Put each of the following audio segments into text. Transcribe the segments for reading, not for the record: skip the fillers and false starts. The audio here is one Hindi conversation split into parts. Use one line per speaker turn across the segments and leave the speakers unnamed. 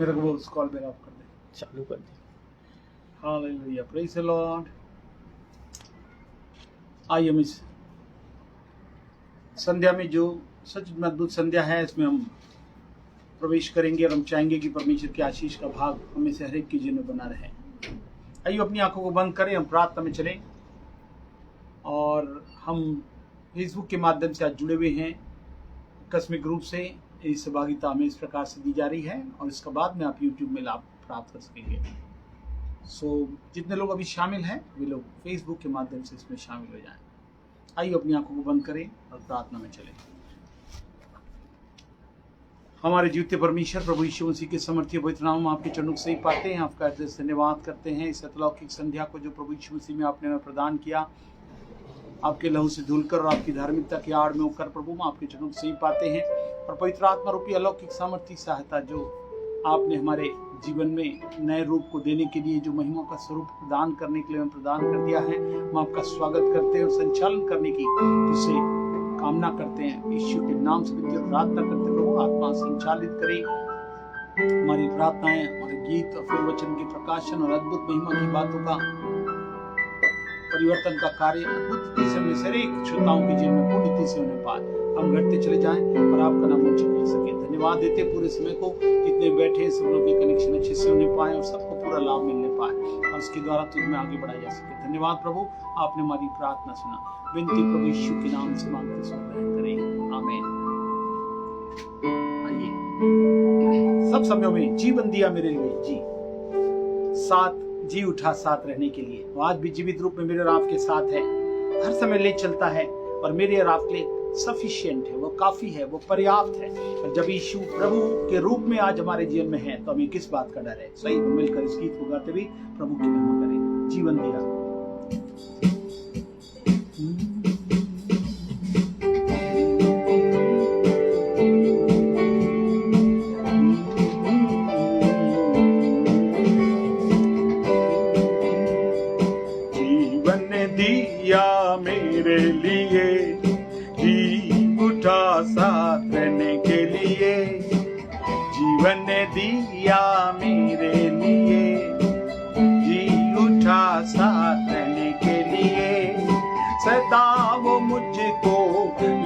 मेरे को वो उस कॉल मेरा ऑफ कर दे,
चालू कर दी।
Hallelujah, praise the Lord. आइए हम इस संध्या में जो सच में अद्भुत संध्या है, इसमें हम प्रवेश करेंगे और हम चाहेंगे कि परमेश्वर की आशीष का भाग हमें से हर एक के जीवन में बना रहे। आइए अपनी आंखों को बंद करें, हम प्रार्थना में चलें। और हम फेसबुक के माध्यम से आज जुड़े हुए हैं आकस्मिक रूप से। इस सहभागिता हमें इस प्रकार से दी जा रही है और इसका बाद में आप यूट्यूब में लाभ प्राप्त कर सकेंगे। जितने लोग अभी शामिल हैं वे लोग फेसबुक के माध्यम से इसमें शामिल हो जाएं। आइए अपनी आंखों को बंद करें और प्रार्थना में चलें। हमारे जीवते परमेश्वर प्रभु यीशु मसीह के समर्थी पवित्र नाम आपके चरणों से ही पाते हैं, आपका धन्यवाद करते हैं इस अलौकिक संध्या को जो प्रभु यीशु मसीह में आपने हमें प्रदान किया। आपके लहू से धुलकर और आपकी धार्मिकता की आड़ में होकर प्रभु हम आपके चरणों से ही पाते हैं। और पवित्र आत्मा रूपी अलौकिक सामर्थ्य सहायता जो आपने हमारे जीवन में नए रूप को देने के लिए, जो महिमा का स्वरूप प्रदान करने के लिए हमें प्रदान कर दिया है, हम आपका स्वागत करते हैं और संचालन करने की जिसे कामना करते हैं। यीशु के नाम से विनती और प्रार्थना करते हैं प्रभु, आत्मा संचालित करें हमारी प्रार्थनाएं, हमारे गीत और फिर वचन के प्रकाशन और अद्भुत महिमा की बातों का परिवर्तन का कार्य अद्भुत से हमें सारे श्रोताओं के जीवन में पूर्ण रीति से होने पाए। हम घटते चले जाएं और आपका नाम ऊंचा कर सके। धन्यवाद देते पूरे समय को, जितने बैठे सब लोग के कनेक्शन अच्छे से होने पाए और सबको पूरा लाभ मिलने पाए और उसके द्वारा तुझ में आगे बढ़ाया जा सके। धन्यवाद प्रभु, आपने हमारी प्रार्थना सुना। विनती प्रभु यीशु के नाम से मांगते सुन करें, आमीन। आइए सब समयों में जीवन दिया मेरे लिए, जी साथ जी उठा साथ रहने के लिए। वो आज भी जीवित रूप में मेरे और आपके साथ है, हर समय ले चलता है और मेरे और आपके लिए सफिशिएंट है, वो काफी है, वो पर्याप्त है। और जब यीशु प्रभु के रूप में आज हमारे जीवन में है तो हमें किस बात का डर है। सही मिलकर इस गीत को गाते हुए प्रभु की महिमा करें। जीवन दिया
मेरे लिए, जी उठा साथ रहने के लिए। जीवन ने दिया मेरे लिए, जी उठा साथ रहने के लिए। सदा वो मुझको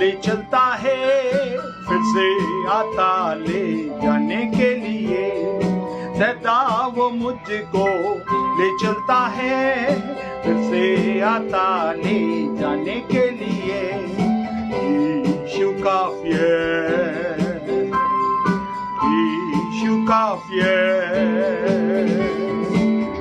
ले चलता है, फिर से आता ले जाने के लिए। सदा वो मुझको ले चलता है, फिर से आता ले जाने के लिए। यीशु काफ़ी है, यीशु काफ़ी है।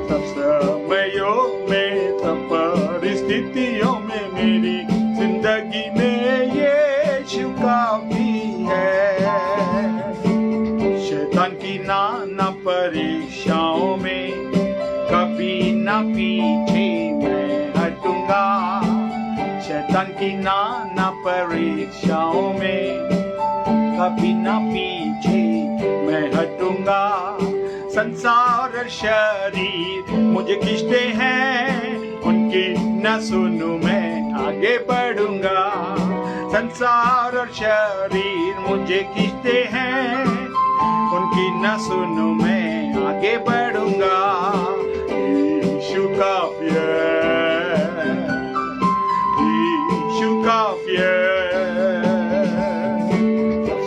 सब समयों में, सब परिस्थितियों में, मेरी जिंदगी में यीशु काफ़ी है। शैतान की नाना परीक्षाओं में कभी ना पीछे मैं हटूंगा। शैतान की नाना परीक्षाओं में कभी ना पीछे मैं हटूंगा। संसार और शरीर मुझे खींचते हैं, उनकी न सुनूं मैं आगे बढ़ूंगा। संसार और शरीर मुझे खींचते हैं, उनकी न सुनूं मैं आगे बढ़ूंगा। यीशु काफ़ी है, यीशु काफ़ी है।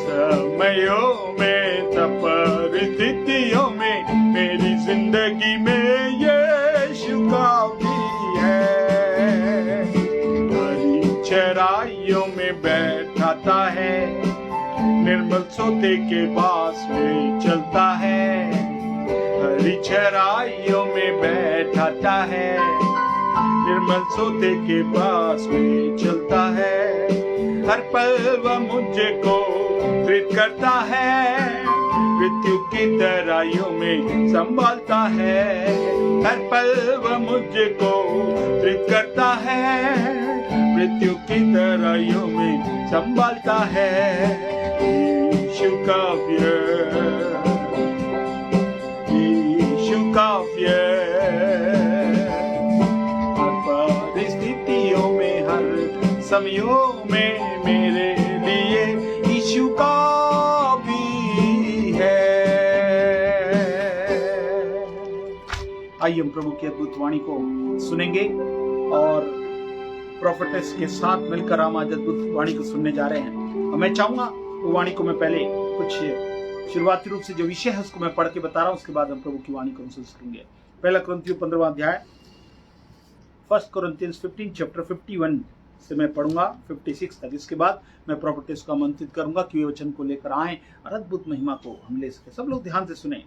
समयों में, सब परिस्थितियों में, मेरी जिंदगी में यीशु काफ़ी है। हरी चराइयों में बैठाता है, निर्मल सोते के पास में चलता है। हरी चराइयों में बैठाता है, निर्मल सोते के पास में चलता है। हर पल वह मुझको प्रेरित करता है, मृत्यु की तराइयों में संभालता है। हर पल वह मुझको प्रेरित करता है, मृत्यु की तराइयों में संभालता है। यीशु काफ़ी है, यीशु काफ़ी है। हर परिस्थितियों में, हर समयों में, मेरे लिए यीशु काफ़ी है।
आइए हम प्रभु की अद्भुत वाणी को सुनेंगे और प्रोफेटेस के साथ मिलकर हम आज अद्भुत वाणी को सुनने जा रहे हैं। और मैं चाहूंगा वो वाणी को मैं पहले कुछ शुरुआती रूप से जो विषय है उसको मैं पढ़ के बता रहा हूँ, उसके बाद हम प्रभु की वाणी को हम सुनेंगे। पहला कुरिन्थियों 15वां अध्याय, 1 Corinthians 15 चैप्टर 51 से मैं पढ़ूंगा 56 तक। इसके बाद मैं प्रोफेटेस को आमंत्रित करूंगा कि वे वचन को लेकर आए और अद्भुत महिमा को हम ले सके। सब लोग ध्यान से सुने।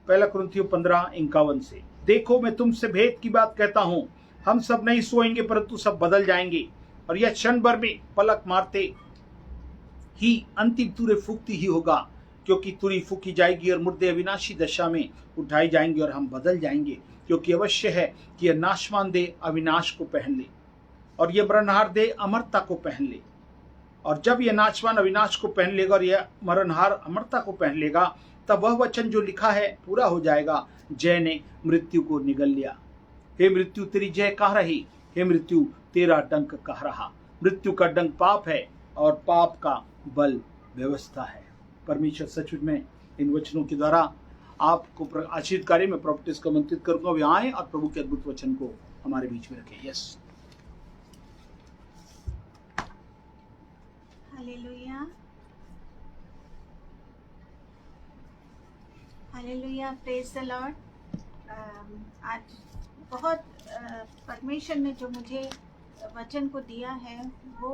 पहला कुरिन्थियों 15:51 से, देखो मैं तुमसे भेद की बात कहता हूं, हम सब नहीं सोएंगे परंतु सब बदल जाएंगे, और यह क्षण भर में पलक मारते ही अंतिम तुरे फूकती ही होगा, क्योंकि तुरी फूकी जाएगी और मुर्दे अविनाशी दशा में उठाए जाएंगे और हम बदल जाएंगे। क्योंकि अवश्य है कि यह नाशवान देह अविनाश को पहन ले और यह मरणहार देह अमरता को पहन ले। और जब यह नाशवान अविनाश को पहन लेगा और यह मरणहार अमरता को पहन लेगा, तब वह वचन जो लिखा है पूरा हो जाएगा, जय ने मृत्यु को निगल लिया। हे मृत्यु तेरी जय कहाँ रही, हे मृत्यु तेरा डंक कहाँ रहा। मृत्यु का डंक पाप है और पाप का बल व्यवस्था है। परमेश्वर सचमुच में इन वचनों के द्वारा आपको आशीष कार्य में प्रोफेटेस को आमंत्रित करूंगा, वे आए और प्रभु के अद्भुत वचन को हमारे बीच में रखें। Yes,
hallelujah, hallelujah, praise the Lord. आज बहुत परमेश्वर ने जो मुझे वचन को दिया है वो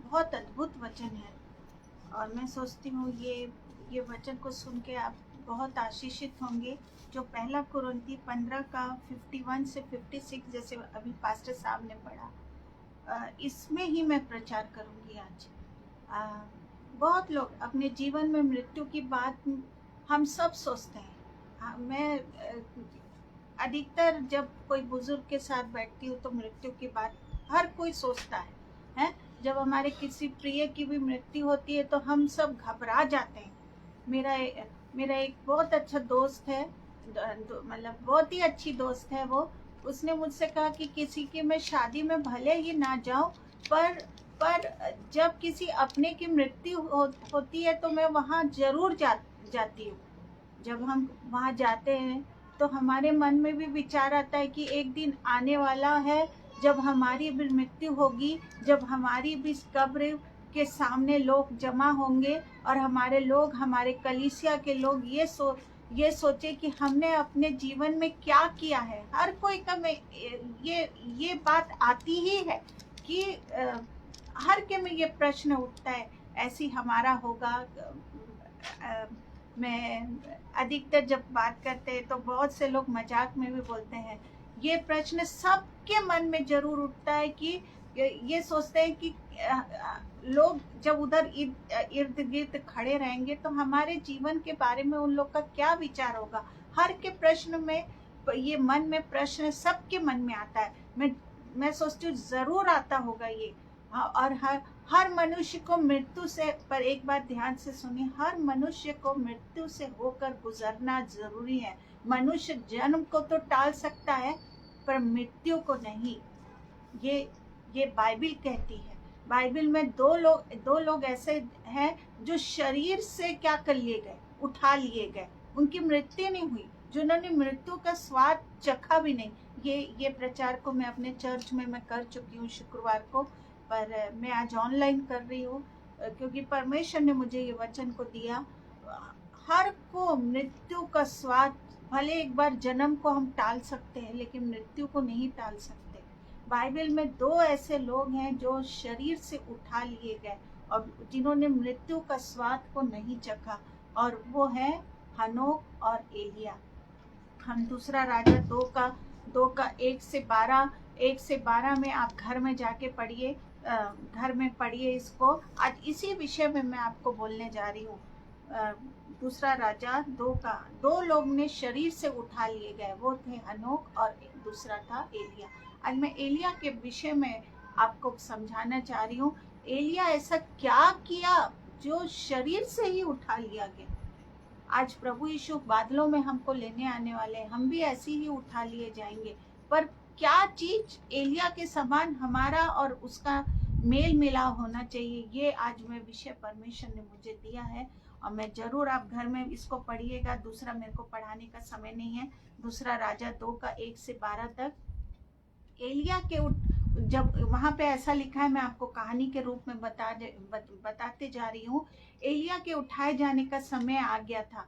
बहुत अद्भुत वचन है, और मैं सोचती हूँ ये वचन को सुन के आप बहुत आशीषित होंगे। जो पहला कुरिन्थी 15 का 51 से 56 जैसे अभी पास्टर साहब ने पढ़ा, इसमें ही मैं प्रचार करूँगी आज। बहुत लोग अपने जीवन में मृत्यु की बात हम सब सोचते हैं। मैं अधिकतर जब कोई बुजुर्ग के साथ बैठती हूँ तो मृत्यु की बात हर कोई सोचता है। जब हमारे किसी प्रिय की भी मृत्यु होती है तो हम सब घबरा जाते हैं। मेरा एक बहुत अच्छा दोस्त है, मतलब बहुत ही अच्छी दोस्त है वो। उसने मुझसे कहा कि किसी की मैं शादी में भले ही ना जाऊं, पर जब किसी अपने की मृत्यु होती है तो मैं वहाँ जरूर जाती हूँ। जब हम वहाँ जाते हैं तो हमारे मन में भी विचार आता है कि एक दिन आने वाला है जब हमारी भी मृत्यु होगी, जब हमारी भी कब्र के सामने लोग जमा होंगे और हमारे कलीसिया के लोग ये सोचे कि हमने अपने जीवन में क्या किया है। हर कोई का में ये बात आती ही है कि हर के में ये प्रश्न उठता है, ऐसी हमारा होगा। मैं अधिकतर जब बात करते हैं तो बहुत से लोग मजाक में भी बोलते हैं। ये प्रश्न सबके मन में जरूर उठता है कि ये सोचते हैं कि लोग जब उधर इर्द गिर्द खड़े रहेंगे तो हमारे जीवन के बारे में उन लोग का क्या विचार होगा। हर के प्रश्न में ये मन में प्रश्न सबके मन में आता है। मैं सोचती हूँ जरूर आता होगा ये। और हर मनुष्य को मृत्यु से, पर एक बात ध्यान से सुनिए, हर मनुष्य को मृत्यु से होकर गुजरना जरूरी है। मनुष्य जन्म को तो टाल सकता है पर मृत्यु को नहीं। ये बाइबिल कहती है। बाइबिल में दो लोग ऐसे हैं जो शरीर से क्या कर लिए गए, उठा लिए गए, उनकी मृत्यु नहीं हुई, जिन्होंने मृत्यु का स्वाद चखा भी नहीं। ये प्रचार को मैं अपने चर्च में मैं कर चुकी हूँ शुक्रवार को, पर मैं आज ऑनलाइन कर रही हूँ क्योंकि परमेश्वर ने मुझे ये वचन को दिया। हर को मृत्यु का स्वाद, भले एक बार जन्म को हम टाल सकते हैं लेकिन मृत्यु को नहीं टाल सकते। बाइबल में दो ऐसे लोग हैं जो शरीर से उठा लिए गए और जिन्होंने मृत्यु का स्वाद को नहीं चखा, और वो है हनोक और एलिया। हम दूसरा राजा 2 का 1 से 12 में आप घर में जाके पढ़िए, घर में पढ़िए इसको। आज इसी विषय में मैं आपको बोलने जा रही हूँ। दूसरा राजा 2 का 2 लोग ने शरीर से उठा लिए गए, वो थे हनोक और दूसरा था एलिया। आज मैं एलिया के विषय में आपको समझाना चाह रही हूँ। एलिया ऐसा क्या किया जो शरीर से ही उठा लिया गया। आज प्रभु यीशु बादलों में हमको लेने आने वाले हैं, हम भी ऐसे ही उठा लिए जाएंगे। पर क्या चीज एलिया के समान हमारा और उसका मेल मिलाप होना चाहिए, ये आज मैं विषय परमेश्वर ने मुझे दिया है। और मैं ज़रूर, आप घर में इसको पढ़िएगा। दूसरा मेरे को पढ़ाने का समय नहीं है। दूसरा राजा 2 का 1 से 12 तक। एलिया के जब वहाँ पे ऐसा लिखा है, मैं आपको कहानी के रूप में बताते जा रही हूँ। एलिया के उठाए जाने का समय आ गया था।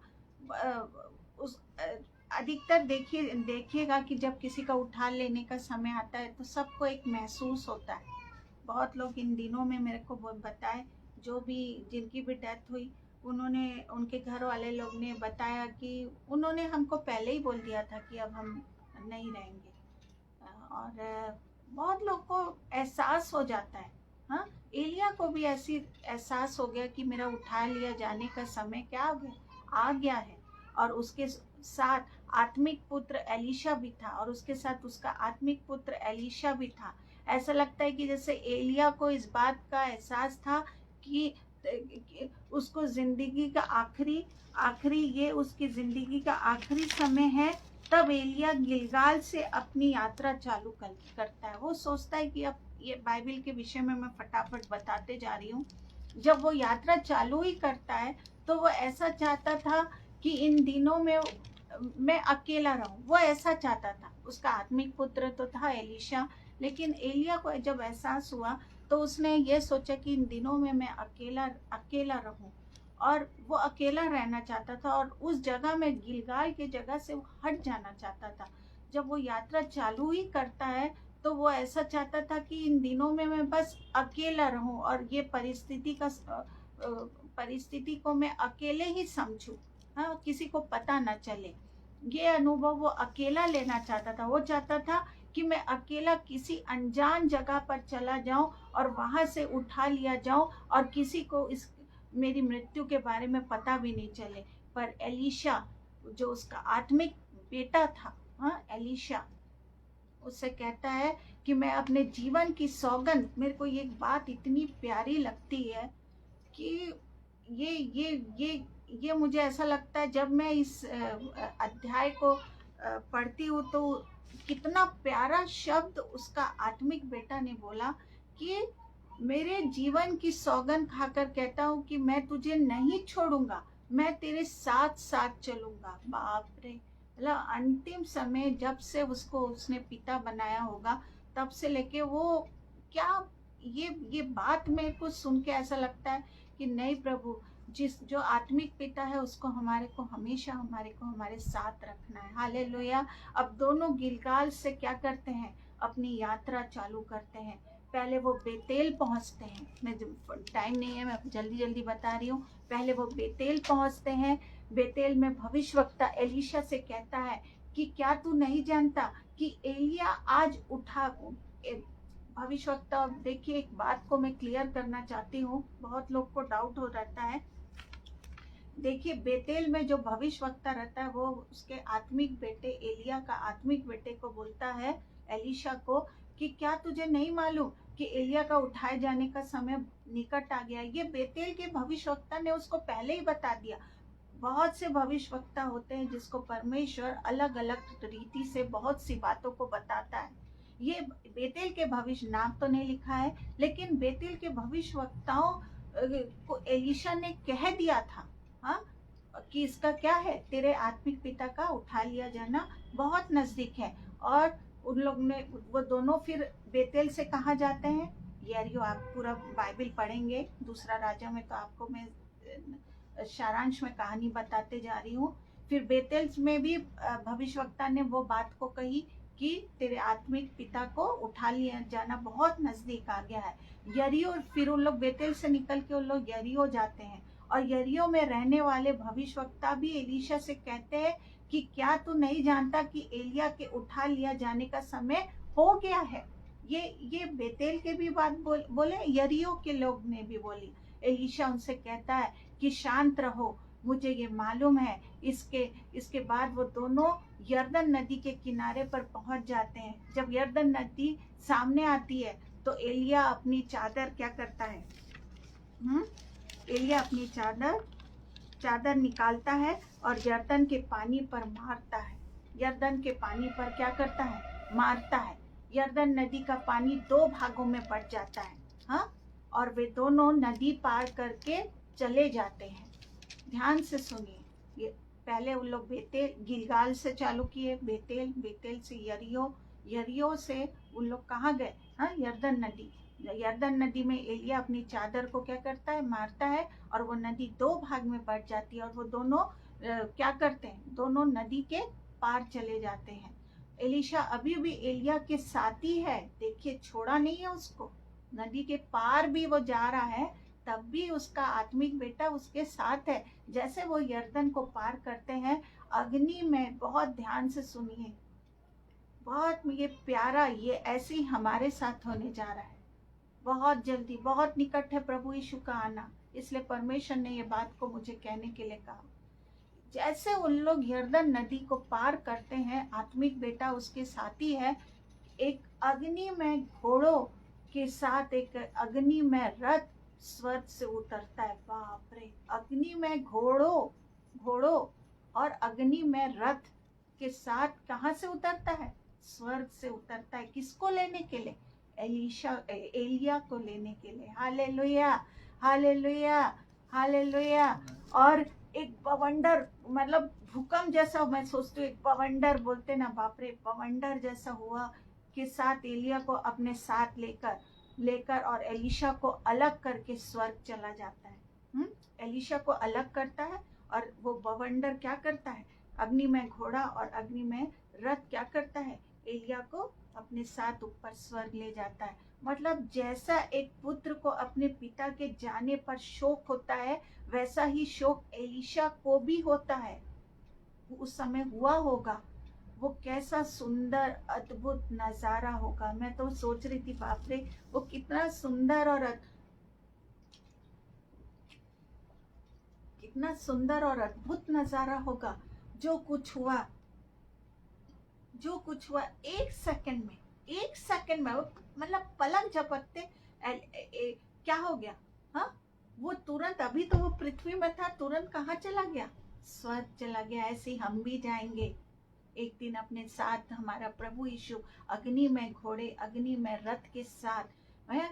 अधिकतर देखिएगा कि जब किसी का उठा लेने का समय आता है तो सबको एक महसूस होता है। बहुत लोग इन दिनों में मेरे को बताए, जो भी जिनकी भी डेथ हुई, उन्होंने, उनके घर वाले लोग ने बताया कि उन्होंने हमको पहले ही बोल दिया था कि अब हम नहीं रहेंगे। और बहुत लोग को एहसास हो जाता है। हाँ, एलिया को भी ऐसी एहसास हो गया कि मेरा उठा लिया जाने का समय क्या आ गया है। और उसके साथ आत्मिक पुत्र एलीशा भी था, और उसके साथ उसका आत्मिक पुत्र एलीशा भी था। ऐसा लगता है कि जैसे एलिया को इस बात का एहसास था कि उसको जिंदगी का आखिरी ये उसकी जिंदगी का आखिरी समय है। तब एलिया गिलगाल से अपनी यात्रा चालू करता है। वो सोचता है कि अब ये बाइबल के विषय में मैं फटाफट बताते जा रही हूँ। जब वो यात्रा चालू ही करता है तो वो ऐसा चाहता था कि इन दिनों में मैं अकेला रहूं। वो ऐसा चाहता था। उसका आत्मिक पुत्र तो था एलीशा, लेकिन एलिया को जब एहसास हुआ तो उसने ये सोचा कि इन दिनों में मैं अकेला रहूं, और वो अकेला रहना चाहता था। और उस जगह में, गिलगाल की जगह से वो हट जाना चाहता था। जब वो यात्रा चालू ही करता है तो वो ऐसा चाहता था कि इन दिनों में मैं बस अकेला रहूं, और ये परिस्थिति को मैं अकेले ही समझूं। हाँ, किसी को पता न चले। ये अनुभव वो अकेला लेना चाहता था। वो चाहता था कि मैं अकेला किसी अनजान जगह पर चला जाऊं और वहां से उठा लिया जाऊं, और किसी को मेरी मृत्यु के बारे में पता भी नहीं चले। पर एलीशा, जो उसका आत्मिक बेटा था, हाँ, एलीशा, उससे कहता है कि मैं अपने जीवन की सौगंध, मेरे को ये बात इतनी प्यारी लगती है कि ये मुझे ऐसा लगता है, जब मैं इस अध्याय को पढ़ती हूँ तो कितना प्यारा शब्द उसका आत्मिक बेटा ने बोला कि मेरे जीवन की सौगंध खाकर कहता हूँ कि मैं तुझे नहीं छोड़ूंगा, मैं तेरे साथ साथ चलूंगा। बाप रे, मतलब अंतिम समय जब से उसने पिता बनाया होगा, तब से लेके वो क्या, ये बात मेरे को सुन के ऐसा लगता है कि नहीं प्रभु, जो आत्मिक पिता है उसको हमेशा हमारे साथ रखना है। हालेलुया। अब दोनों गिलगाल से क्या करते हैं, अपनी यात्रा चालू करते हैं। पहले वो बेतेल पहुंचते हैं। मैं टाइम नहीं है, मैं जल्दी बता रही हूँ। पहले वो बेतेल पहुंचते हैं। बेतेल में भविष्यवक्ता एलीशा से कहता है कि क्या तू नहीं जानता कि एलिया आज उठा। भविष्यवक्ता, देखिए, एक बात को मैं क्लियर करना चाहती हूँ, बहुत लोग को डाउट हो रहता है। देखिए, बेतेल में जो भविष्यवक्ता रहता है वो उसके आत्मिक बेटे, एलिया का आत्मिक बेटे को बोलता है, एलीशा को, कि क्या तुझे नहीं मालूम कि एलिया का उठाए जाने का समय निकट आ गया। ये बेतेल के भविष्यवक्ता ने उसको पहले ही बता दिया। बहुत से भविष्यवक्ता होते हैं जिसको परमेश्वर अलग अलग रीति से बहुत सी बातों को बताता है। ये बेतेल के भविष्य, नाम तो नहीं लिखा है, लेकिन बेतेल के भविष्यवक्ताओं को एलीशा ने कह दिया था, हाँ, कि इसका क्या है, तेरे आत्मिक पिता का उठा लिया जाना बहुत नजदीक है। और उन लोग ने, वो दोनों फिर बेतेल से कहाँ जाते हैं, यरीहो। आप पूरा बाइबल पढ़ेंगे दूसरा राजा में, तो आपको मैं सारांश में कहानी बताते जा रही हूँ। फिर बेतेल में भी भविष्यवक्ता ने वो बात को कही कि तेरे आत्मिक पिता को उठा लिया जाना बहुत नजदीक आ गया है। यरीहो, फिर उन लोग बेतेल से निकल के उन लोग यरीहो जाते हैं, और यरीहो में रहने वाले भविष्यवक्ता भी एलीशा से कहते हैं कि क्या तू नहीं जानता कि एलिया के उठा लिया जाने का समय हो गया है। ये बेतेल के भी बात बोले, यरीहो के लोग ने भी बोली। एलीशा उनसे कहता है कि शांत रहो, मुझे ये मालूम है। इसके बाद वो दोनों यरदन नदी के किनारे पर पहुंच जाते हैं। जब यरदन नदी सामने आती है तो एलिया अपनी चादर क्या करता है, एलिया अपनी चादर निकालता है और यरदन के पानी पर मारता है। यरदन के पानी पर क्या करता है, मारता है। यरदन नदी का पानी 2 भागों में बट जाता है, हाँ, और वे दोनों नदी पार करके चले जाते हैं। ध्यान से सुनिए। ये पहले उन लोग बेतेल गिलगाल से चालू किए, बेतेल, बेतेल से यरीहो, यरीहो से उन लोग कहाँ गए? हाँ, यरदन नदी। यरदन नदी में एलिया अपनी चादर को क्या करता है? मारता है, और वो नदी दो भाग में बढ़ जाती है, और वो दोनों क्या करते हैं? दोनों नदी के पार चले जाते हैं। एलीशा अभी भी एलिया के साथ ही है, देखिए छोड़ा नहीं है उसको। नदी के पार भी वो जा रहा है, तब भी उसका आत्मिक बेटा उसके साथ है। जैसे वो यरदन को पार करते हैं, अग्नि में, बहुत ध्यान से सुनिए, बहुत ये प्यारा, ये ऐसे ही हमारे साथ होने जा रहा है। बहुत जल्दी, बहुत निकट है प्रभु यीशु का आना, इसलिए परमेश्वर ने ये बात को मुझे कहने के लिए कहा। जैसे उन लोग यरदन नदी को पार करते हैं, आत्मिक बेटा उसके साथी है। एक अग्नि में घोड़ों के साथ एक अग्नि में रथ स्वर्ग से उतरता है। बाप रे, अग्नि में घोड़ों और अग्नि में रथ के साथ कहाँ से उतरता है? स्वर्ग से उतरता है। किसको लेने के लिए? एलिया को लेने के लिए। Hallelujah, hallelujah, hallelujah. और एक बवंडर, मतलब भूकंप जैसा, मैं सोचती हूँ एक बवंडर बोलते ना, बाप रे, बवंडर जैसा हुआ के साथ एलिया को अपने साथ लेकर और एलीशा को अलग करके स्वर्ग चला जाता है। एलीशा को अलग करता है, और वो बवंडर क्या करता है? अग्नि में घोड़ा और अग्नि में रथ क्या करता है? एलिया को अपने साथ ऊपर स्वर्ग ले जाता है। मतलब जैसा एक पुत्र को अपने पिता के जाने पर शोक होता है, वैसा ही शोक एलीशा को भी होता है। उस समय हुआ होगा। वो कैसा सुंदर अद्भुत नजारा होगा। मैं तो सोच रही थी, बाप रे, वो कितना सुंदर और अद्भुत नजारा होगा। जो कुछ हुआ एक सेकंड में, मतलब पलक झपकते क्या हो गया? हाँ, वो तुरंत, अभी तो वो पृथ्वी में था, तुरंत कहाँ चला गया? स्वर्ग चला गया। ऐसे हम भी जाएंगे एक दिन अपने साथ, हमारा प्रभु यीशु अग्नि में घोड़े, अग्नि में रथ के साथ,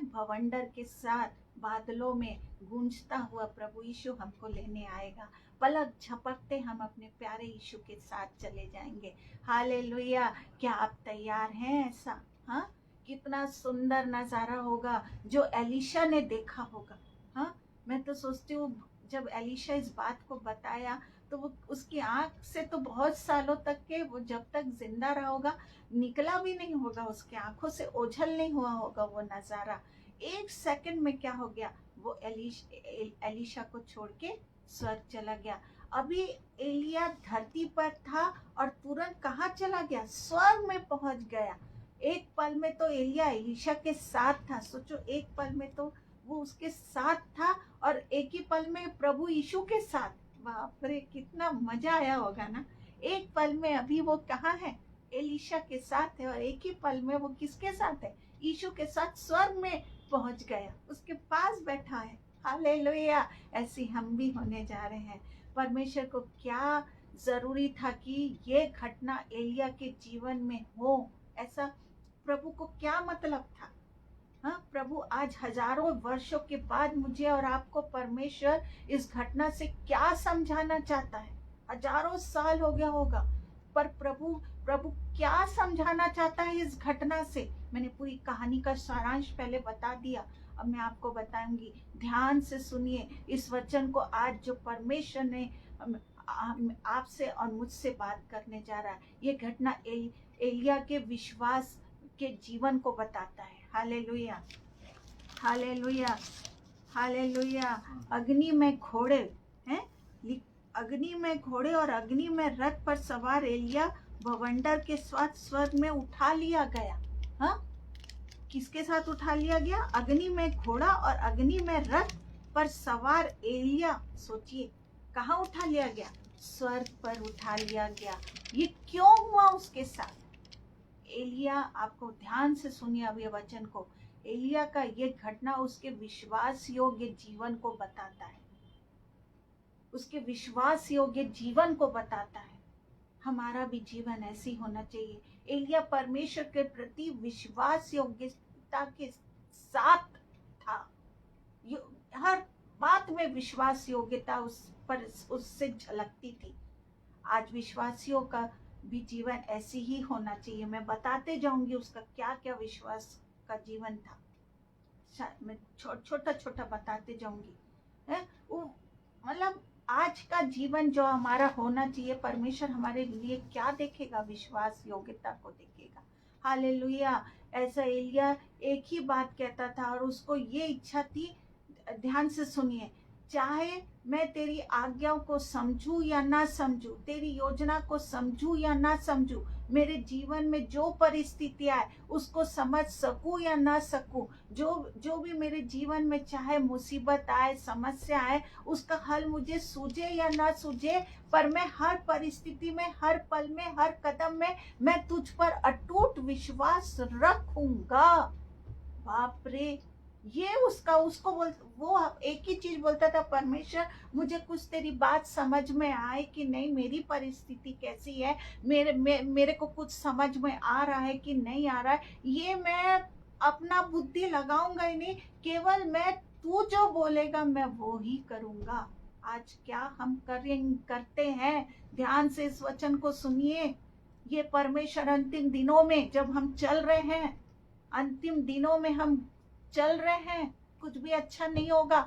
भवंडर के साथ, बादलों में गूंजता हुआ प्रभु यीशु हमको लेने आएगा। पलक झपकते हम अपने प्यारे यीशु के साथ चले जाएंगे। हालेलुया। क्या आप तैयार हैं ऐसा? हाँ, कितना सुंदर नजारा होगा जो एलीशा ने देखा होगा। हाँ, मैं तो सोचती हूँ जब एलीशा इस बात को बताया, तो वो उसकी आंख से तो बहुत सालों तक के, वो जब तक जिंदा रहा होगा, निकला भी नहीं होगा, उसके आंखों से ओझल नहीं हुआ होगा वो नजारा। एक सेकंड में क्या हो गया? वो एलीशा को छोड़ के स्वर्ग चला गया। अभी एलिया धरती पर था और तुरंत कहाँ चला गया? स्वर्ग में पहुंच गया। एक पल में तो एलिया एलीशा के साथ था। सोचो, एक पल में तो वो उसके साथ था, और एक ही पल में प्रभु यीशु के साथ। बाप रे, कितना मजा आया होगा ना। एक पल में अभी वो कहाँ है? एलीशा के साथ है, और एक ही पल में वो किसके साथ है? यीशु के साथ स्वर्ग में पहुंच गया, उसके पास बैठा है। हालेलुया। ऐसी हम भी होने जा रहे हैं। परमेश्वर को क्या जरूरी था कि ये घटना एलिया के जीवन में हो? ऐसा प्रभु को क्या मतलब था? हाँ, प्रभु आज हजारों वर्षों के बाद मुझे और आपको परमेश्वर इस घटना से क्या समझाना चाहता है? हजारों साल हो गया होगा, पर प्रभु क्या समझाना चाहता है इस घटना से? मैंने पूरी कहानी का सारांश पहले बता दिया, अब मैं आपको बताऊंगी। ध्यान से सुनिए इस वचन को, आज जो परमेश्वर ने आपसे और मुझसे बात करने जा रहा है। ये घटना एलिया के विश्वास के जीवन को बताता है। Hallelujah, hallelujah, hallelujah. अग्नि में घोड़े हैं, अग्नि में घोड़े और अग्नि में रथ पर सवार एलिया बवंडर के साथ स्वर्ग में उठा लिया गया। हाँ, किसके साथ उठा लिया गया? अग्नि में घोड़ा और अग्नि में रथ पर सवार एलिया। सोचिए, कहाँ उठा लिया गया? स्वर्ग पर उठा लिया गया। ये क्यों हुआ उसके साथ? एलिया, आपको ध्यान से सुनिए अब ये वचन को। एलिया का ये घटना उसके विश्वास योग्य जीवन को बताता है, उसके विश्वास योग्य जीवन को बताता है। हमारा भी जीवन ऐसी होना चाहिए। एलिया परमेश्वर के प्रति विश्वास योग्यता के साथ था। बात में विश्वास योग्यता उस पर उससे झलकती थी। आज विश्वासियों का भी जीवन ऐसी ही होना चाहिए। मैं बताते जाऊंगी उसका क्या क्या विश्वास का जीवन था, मैं छोटा छोटा बताते जाऊंगी। वो मतलब आज का जीवन जो हमारा होना चाहिए, परमेश्वर हमारे लिए क्या देखेगा? विश्वास योग्यता को देखेगा। हालेलुया। ऐसा एलिया एक ही बात कहता था और उसको ये इच्छा थी, ध्यान से सुनिए, चाहे मैं तेरी आज्ञाओं को समझूं या ना समझूं, तेरी योजना को समझूं या ना समझूं, मेरे जीवन में जो परिस्थितियां है उसको समझ सकूं या ना सकूं, जो भी मेरे जीवन में चाहे मुसीबत आए, समस्या आए, उसका हल मुझे सूझे या ना सूझे, पर मैं हर परिस्थिति में, हर पल में, हर कदम में मैं तुझ पर अटूट विश्वास रखूंगा। बाप रे, ये उसको वो एक ही चीज बोलता था, परमेश्वर मुझे कुछ तेरी बात समझ में आए कि नहीं, मेरी परिस्थिति कैसी है, मेरे को कुछ समझ में आ रहा है कि नहीं आ रहा है, ये मैं अपना बुद्धि लगाऊंगा ही नहीं, केवल मैं तू जो बोलेगा मैं वो ही करूंगा। आज क्या हम करते हैं? ध्यान से इस वचन को सुनिए। ये परमेश्वर अंतिम दिनों में जब हम चल रहे हैं, अंतिम दिनों में हम चल रहे हैं, कुछ भी अच्छा नहीं होगा।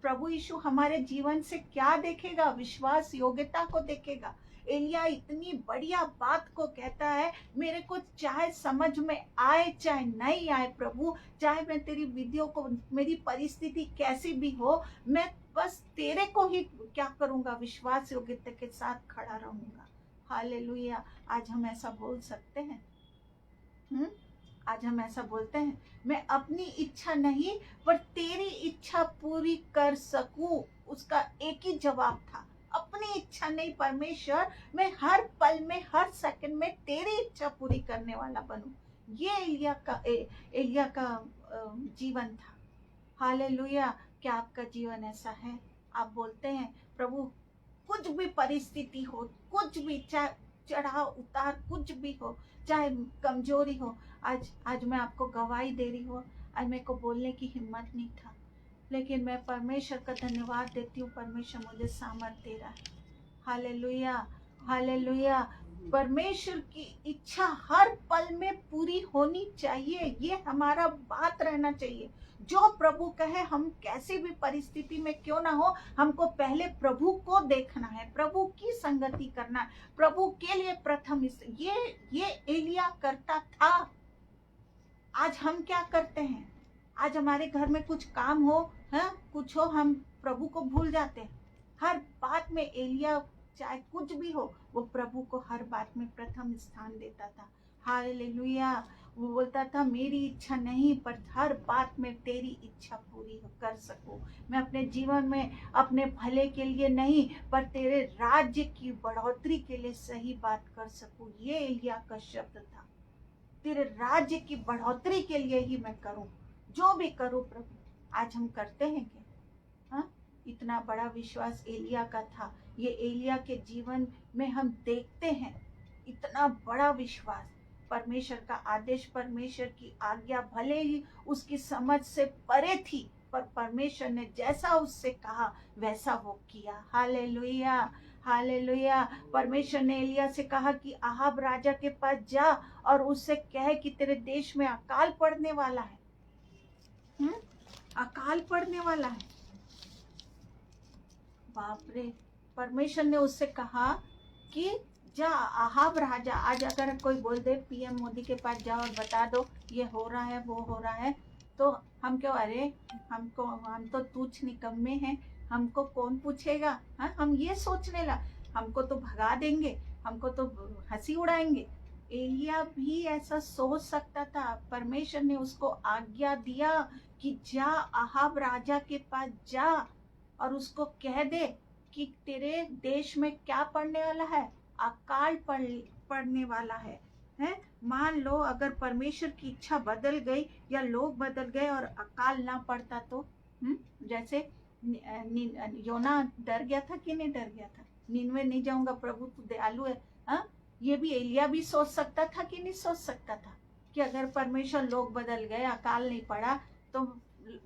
प्रभु यीशु हमारे जीवन से क्या देखेगा? विश्वास योग्यता को देखेगा। एलिया इतनी बढ़िया बात को कहता है, मेरे को चाहे समझ में आए चाहे नहीं आए प्रभु, चाहे मैं तेरी विधियों को, मेरी परिस्थिति कैसी भी हो, मैं बस तेरे को ही क्या करूंगा? विश्वास योग्यता के साथ खड़ा रहूंगा। हालेलुया। आज हम ऐसा बोल सकते हैं? आज हम ऐसा बोलते हैं, मैं अपनी इच्छा नहीं पर तेरी इच्छा पूरी कर सकूं। उसका एक ही जवाब था, अपनी इच्छा नहीं परमेश्वर, मैं हर पल में, हर सेकंड में तेरी इच्छा पूरी करने वाला बनूं। ये एलिया का जीवन था। हालेलुया। क्या आपका जीवन ऐसा है? आप बोलते हैं प्रभु कुछ भी परिस्थिति हो, कुछ भी, चाहे चढ़ाव उतार कुछ भी हो, चाहे कमजोरी हो, आज मैं आपको गवाही दे रही हूँ, आज मेरे को बोलने की हिम्मत नहीं था, लेकिन मैं परमेश्वर का धन्यवाद देती हूँ, परमेश्वर मुझे सामर्थ्य दे रहा है। Hallelujah, hallelujah. परमेश्वर की इच्छा हर पल में पूरी होनी चाहिए, ये हमारा बात रहना चाहिए। जो प्रभु कहे, हम कैसी भी परिस्थिति में क्यों ना हो, हमको पहले प्रभु को देखना है, प्रभु की संगति करना है, प्रभु के लिए प्रथम। ये एलिया करता था। आज हम क्या करते हैं? आज हमारे घर में कुछ काम हो, कुछ हो, हम प्रभु को भूल जाते हैं। हर बात में एलिया, चाहे कुछ भी हो, वो प्रभु को हर बात में प्रथम स्थान देता था। हालेलुया। वो बोलता था, मेरी इच्छा नहीं पर हर बात में तेरी इच्छा पूरी कर सकूं। मैं अपने जीवन में अपने भले के लिए नहीं पर तेरे राज्य की बढ़ोतरी के लिए सही बात कर सकूं। ये एलिया का शब्द था, तेरे राज्य की बढ़ोतरी के लिए ही मैं करूं, जो भी करूं प्रभु। आज हम करते हैं क्या? इतना बड़ा विश्वास एलिया का था। ये एलिया के जीवन में हम देखते हैं, इतना बड़ा विश्वास। परमेश्वर का आदेश, परमेश्वर की आज्ञा भले ही उसकी समझ से परे थी, पर परमेश्वर ने जैसा उससे कहा वैसा वो किया। Hallelujah, hallelujah. परमेश्वर ने एलिया से कहा कि आहाब राजा के पास जा और उससे कहे कि तेरे देश में अकाल पड़ने वाला है। अकाल पड़ने वाला है। बाप रे। परमेश्वर ने उससे कहा कि जा आहाब राजा, आज अगर कोई बोल दे पीएम मोदी के पास जाओ और बता दो ये हो रहा है, वो हो रहा है, तो हम क्यों, अरे हम तो तुच्छ निकम्मे हैं, हमको कौन पूछेगा? हम ये सोचने लगे, हमको तो भगा देंगे, हमको तो हंसी उड़ाएंगे। एलिया भी ऐसा सोच सकता था। परमेश्वर ने उसको आज्ञा दिया कि जा आहाब राजा के पास जा और उसको कह दे कि तेरे देश में क्या पड़ने वाला है? अकाल पड़ने वाला है। मान लो अगर परमेश्वर की इच्छा बदल गई या लोग बदल गए और अकाल ना पड़ता तो, जैसे योना डर गया था कि नहीं डर गया था? निनवे नहीं जाऊंगा, प्रभु तू दयालु है। ये भी एलिया भी सोच सकता था कि नहीं सोच सकता था कि अगर परमेश्वर, लोग बदल गए, अकाल नहीं पड़ा, तो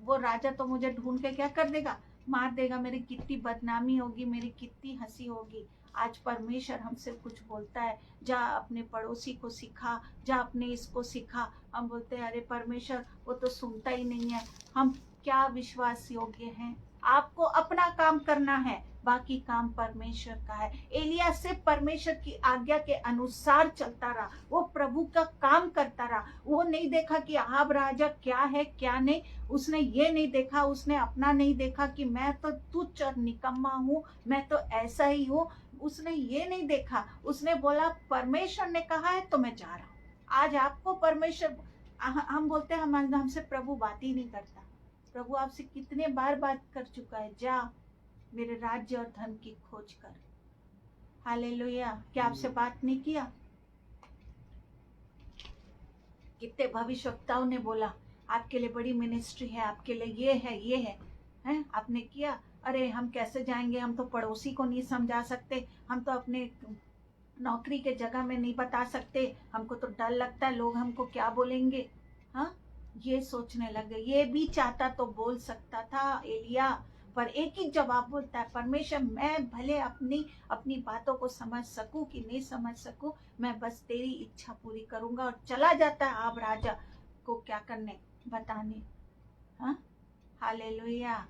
वो राजा तो मुझे ढूंढ के क्या कर देगा? मार देगा, मेरी कितनी बदनामी होगी, मेरी कितनी हंसी होगी। आज परमेश्वर हमसे कुछ बोलता है, जा अपने पड़ोसी को सिखा, जा अपने इसको सिखा। हम बोलते हैं अरे परमेश्वर वो तो सुनता ही नहीं है। हम क्या विश्वास योग्य हैं? आपको अपना काम करना है, बाकी काम परमेश्वर का है। एलिया सिर्फ परमेश्वर की आज्ञा के अनुसार चलता रहा, वो प्रभु का काम करता रहा। वो नहीं देखा कि आहाब राजा क्या है क्या नहीं, उसने ये नहीं देखा, उसने अपना नहीं देखा कि मैं तो तुच्छ और निकम्मा हूँ, मैं तो ऐसा ही हूँ। उसने ये नहीं देखा, उसने बोला परमेश्वर ने कहा है तो मैं जा रहा हूँ। आज आपको परमेश्वर, हम बोलते हैं हमसे प्रभु बात ही नहीं करता। प्रभु आपसे कितने बार बात कर चुका है, जा मेरे राज्य और धन की खोज कर। हालेलुया। क्या आपसे बात नहीं किया? कितने भविष्यवक्ताओं ने बोला आपके लिए बड़ी मिनिस्ट्री है, आपके लिए ये है ये है, हैं? आपने किया? अरे हम कैसे जाएंगे, हम तो पड़ोसी को नहीं समझा सकते, हम तो अपने नौकरी के जगह में नहीं बता सकते, हमको तो डर लगता है लोग हमको क्या बोलेंगे। हाँ, ये सोचने लगे। ये भी चाहता तो बोल सकता था एलिया, पर एक ही जवाब बोलता है, परमेश्वर मैं भले अपनी बातों को समझ सकूं कि नहीं समझ सकूं, मैं बस तेरी इच्छा पूरी करूंगा। और चला जाता है आहाब राजा को क्या करने, बताने। हाँ, हालेलुया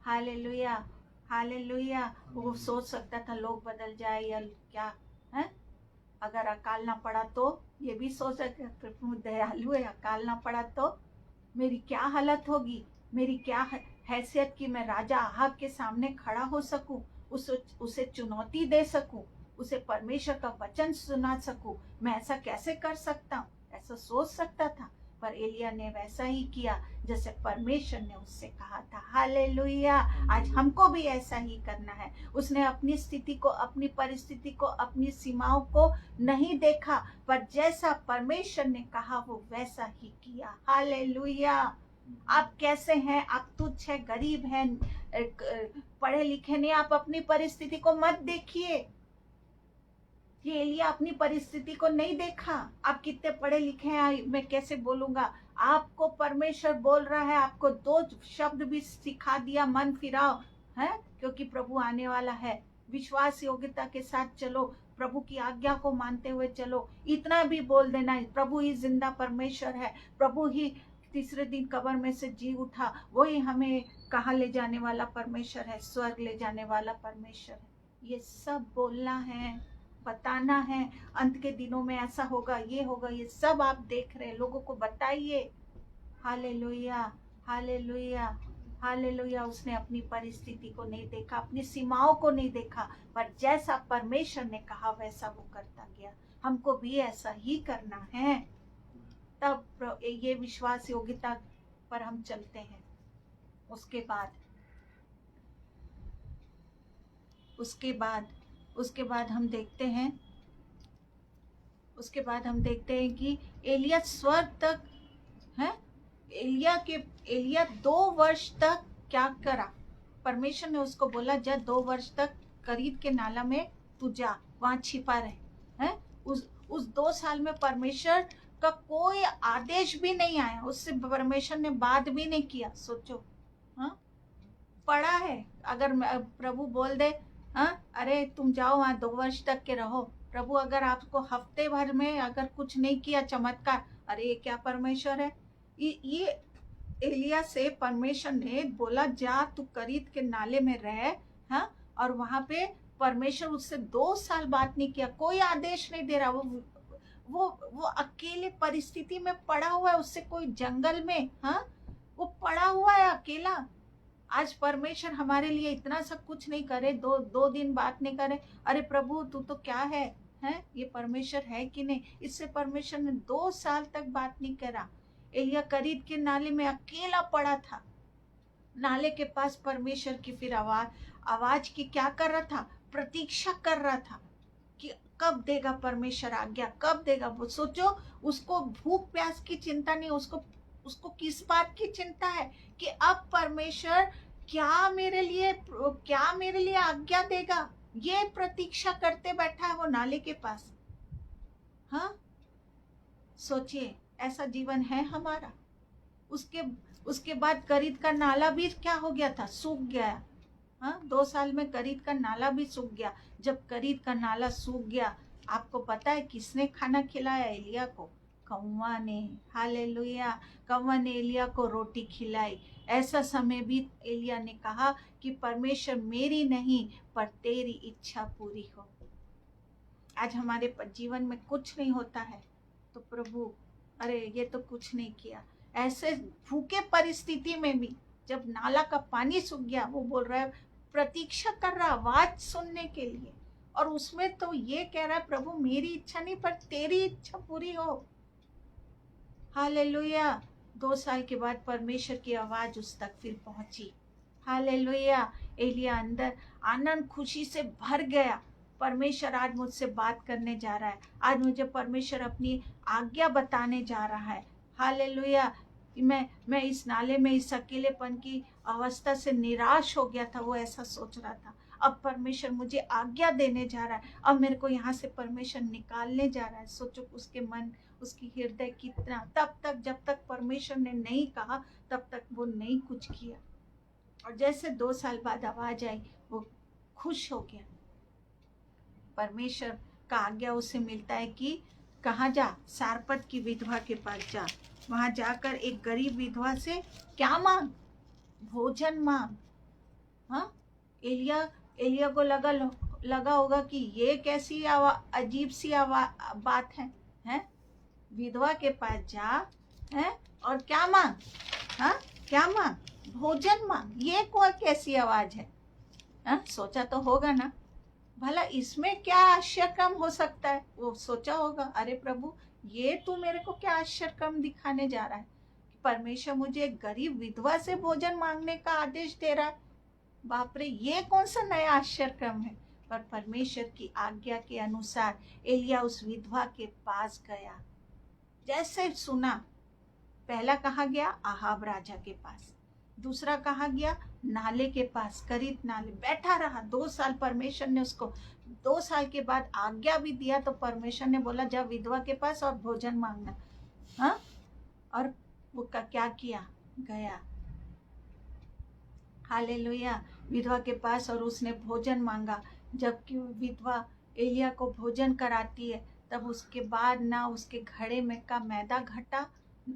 हालेलुया हालेलुया। वो सोच सकता था लोग बदल जाए या क्या है, अगर अकाल ना पड़ा तो। ये भी सोच सकता दयालु है, अकाल ना पड़ा तो मेरी क्या हालत होगी, मेरी क्या हैसियत कि मैं राजा आहाब के सामने खड़ा हो सकूं, उसे चुनौती दे सकूं, उसे परमेश्वर का वचन सुना सकूं। मैं ऐसा कैसे कर सकता हूँ, ऐसा सोच सकता था। पर एलिया ने वैसा ही किया जैसे परमेश्वर ने उससे कहा था। हालेलुया। आज हमको भी ऐसा ही करना है। उसने अपनी स्थिति को, अपनी परिस्थिति को, अपनी सीमाओं को नहीं देखा, पर जैसा परमेश्वर ने कहा वो वैसा ही किया। हालेलुया। आप कैसे हैं? आप तुच्छ है, गरीब हैं, पढ़े लिखे नहीं, आप अपनी परिस्थिति को मत देखिए। ये एलिया अपनी परिस्थिति को नहीं देखा। आप कितने पढ़े लिखे हैं मैं कैसे बोलूंगा। आपको परमेश्वर बोल रहा है, आपको 2 शब्द भी सिखा दिया, मन फिराओ है, क्योंकि प्रभु आने वाला है। विश्वास योग्यता के साथ चलो, प्रभु की आज्ञा को मानते हुए चलो। इतना भी बोल देना, प्रभु ही जिंदा परमेश्वर है, प्रभु ही तीसरे दिन कब्र में से जी उठा, वही हमें कहाँ ले जाने वाला परमेश्वर है, स्वर्ग ले जाने वाला परमेश्वर है। ये सब बोलना है, बताना है। अंत के दिनों में ऐसा होगा, ये होगा, ये सब आप देख रहे हैं, लोगों को बताइए। Hallelujah hallelujah hallelujah. उसने अपनी परिस्थिति को नहीं देखा, अपनी सीमाओं को नहीं देखा, पर जैसा परमेश्वर ने कहा वैसा वो करता गया। हमको भी ऐसा ही करना है, तब ये विश्वास योग्यता पर हम चलते हैं। उसके बाद हम देखते हैं कि एलिया स्वर्ग तक है। एलिया 2 वर्ष तक क्या करा? परमेश्वर ने उसको बोला जा 2 वर्ष तक करीत के नाला में तू जा, वहां छिपा रहे है। उस 2 साल में परमेश्वर का कोई आदेश भी नहीं आया, उससे परमेश्वर ने बात भी नहीं किया। सोचो, हाँ, पड़ा है। अगर प्रभु बोल दे, हाँ, अरे तुम जाओ वहां 2 वर्ष तक के रहो, प्रभु अगर आपको हफ्ते भर में अगर कुछ नहीं किया चमत्कार, अरे ये क्या परमेश्वर है? ये एलिया से परमेश्वर ने बोला जा तू करीत के नाले में रह, हाँ, और वहां पे परमेश्वर उससे 2 साल बात नहीं किया, कोई आदेश नहीं दे रहा। वो अकेले परिस्थिति में पड़ा हुआ है, उससे कोई जंगल में, हाँ, वो पड़ा हुआ है अकेला। आज परमेश्वर हमारे लिए इतना सब कुछ नहीं करे, 2 दिन बात नहीं करे, अरे प्रभु तू तो क्या है, ये परमेश्वर है कि नहीं? इससे परमेश्वर ने 2 साल तक बात नहीं करा। एलिया करीत के नाले में अकेला पड़ा था। नाले के पास परमेश्वर की फिर आवाज की क्या कर रहा था? प्रतीक्षा कर रहा था कि कब देगा परमेश्वर आज्ञा, कब देगा। वो सोचो, उसको भूख प्यास की चिंता नहीं, उसको किस बात की चिंता है कि अब परमेश्वर क्या मेरे लिए आज्ञा देगा। ये प्रतीक्षा करते बैठा है वो नाले के पास। हाँ, सोचिए, ऐसा जीवन है हमारा। उसके बाद करीत का नाला भी क्या हो गया था? सूख गया। हाँ, 2 साल में करीत का नाला भी सूख गया। जब करीत का नाला सूख गया, आपको पता है किसने खाना खिलाया एलिया को? कौवा ने। हालेलुया। कौवा ने एलिया को रोटी खिलाई। ऐसा समय भी एलिया ने कहा कि परमेश्वर मेरी नहीं पर तेरी इच्छा पूरी हो। आज हमारे जीवन में कुछ नहीं होता है तो प्रभु, अरे ये तो कुछ नहीं किया। ऐसे भूखे परिस्थिति में भी जब नाला का पानी सूख गया, वो बोल रहा है, प्रतीक्षा कर रहा आवाज सुनने के लिए, और उसमें तो ये कह रहा है, प्रभु मेरी इच्छा नहीं पर तेरी इच्छा पूरी हो। हालेलुया। 2 साल के बाद परमेश्वर की आवाज उस तक फिर पहुंची। हालेलुया। एलिया अंदर आनंद खुशी से भर गया। परमेश्वर आज मुझसे बात करने जा रहा है। आज मुझे परमेश्वर अपनी आज्ञा बताने जा रहा है। हालेलुया। मैं इस नाले में, इस अकेलेपन की अवस्था से निराश हो गया था, वो ऐसा सोच रहा था। अब परमेश्वर मुझे आज्ञा देने जा रहा है, अब मेरे को यहाँ से परमेश्वर निकालने जा रहा है। सोचो उसके मन, उसकी हृदय कितना, तब तक जब तक परमेश्वर ने नहीं कहा तब तक वो नहीं कुछ किया। और जैसे 2 साल बाद आवाज आई, वो खुश हो गया। परमेश्वर का आज्ञा उसे मिलता है कि कहाँ जा? सारपत की विधवा के पास जा। वहां जाकर एक गरीब विधवा से क्या मांग? भोजन मांग। हाँ, एलिया को लगा होगा कि ये कैसी अजीब सी बात है, हैं? विधवा के पास जा, हैं? और क्या मांग? हाँ, क्या मांग? भोजन मांग। ये कोई कैसी आवाज है? हाँ, सोचा तो होगा ना, भला इसमें क्या आश्चर्य काम हो सकता है? वो सोचा होगा, अरे प्रभु ये तू मेरे को क्या आश्चर्य काम दिखाने जा रहा है? परमेश्वर मुझे एक गरीब विधवा से भोजन मांगने का आदेश दे रहा है। बाप रे, ये कौन सा नया आश्चर्य क्रम है? पर परमेश्वर की आज्ञा के अनुसार एलिया उस विधवा के पास गया। जैसे सुना, पहला कहाँ गया? आहाब राजा के पास। दूसरा कहाँ गया? नाले के पास, करीत नाले बैठा रहा 2 साल। परमेश्वर ने उसको 2 साल के बाद आज्ञा भी दिया, तो परमेश्वर ने बोला जा विधवा के पास और भोजन मांगना। हाँ, और वो क्या किया? गया। हालेलुया। विधवा के पास और उसने भोजन मांगा। जबकि विधवा एलिया को भोजन कराती है, तब उसके बाद ना उसके घड़े में का मैदा घटा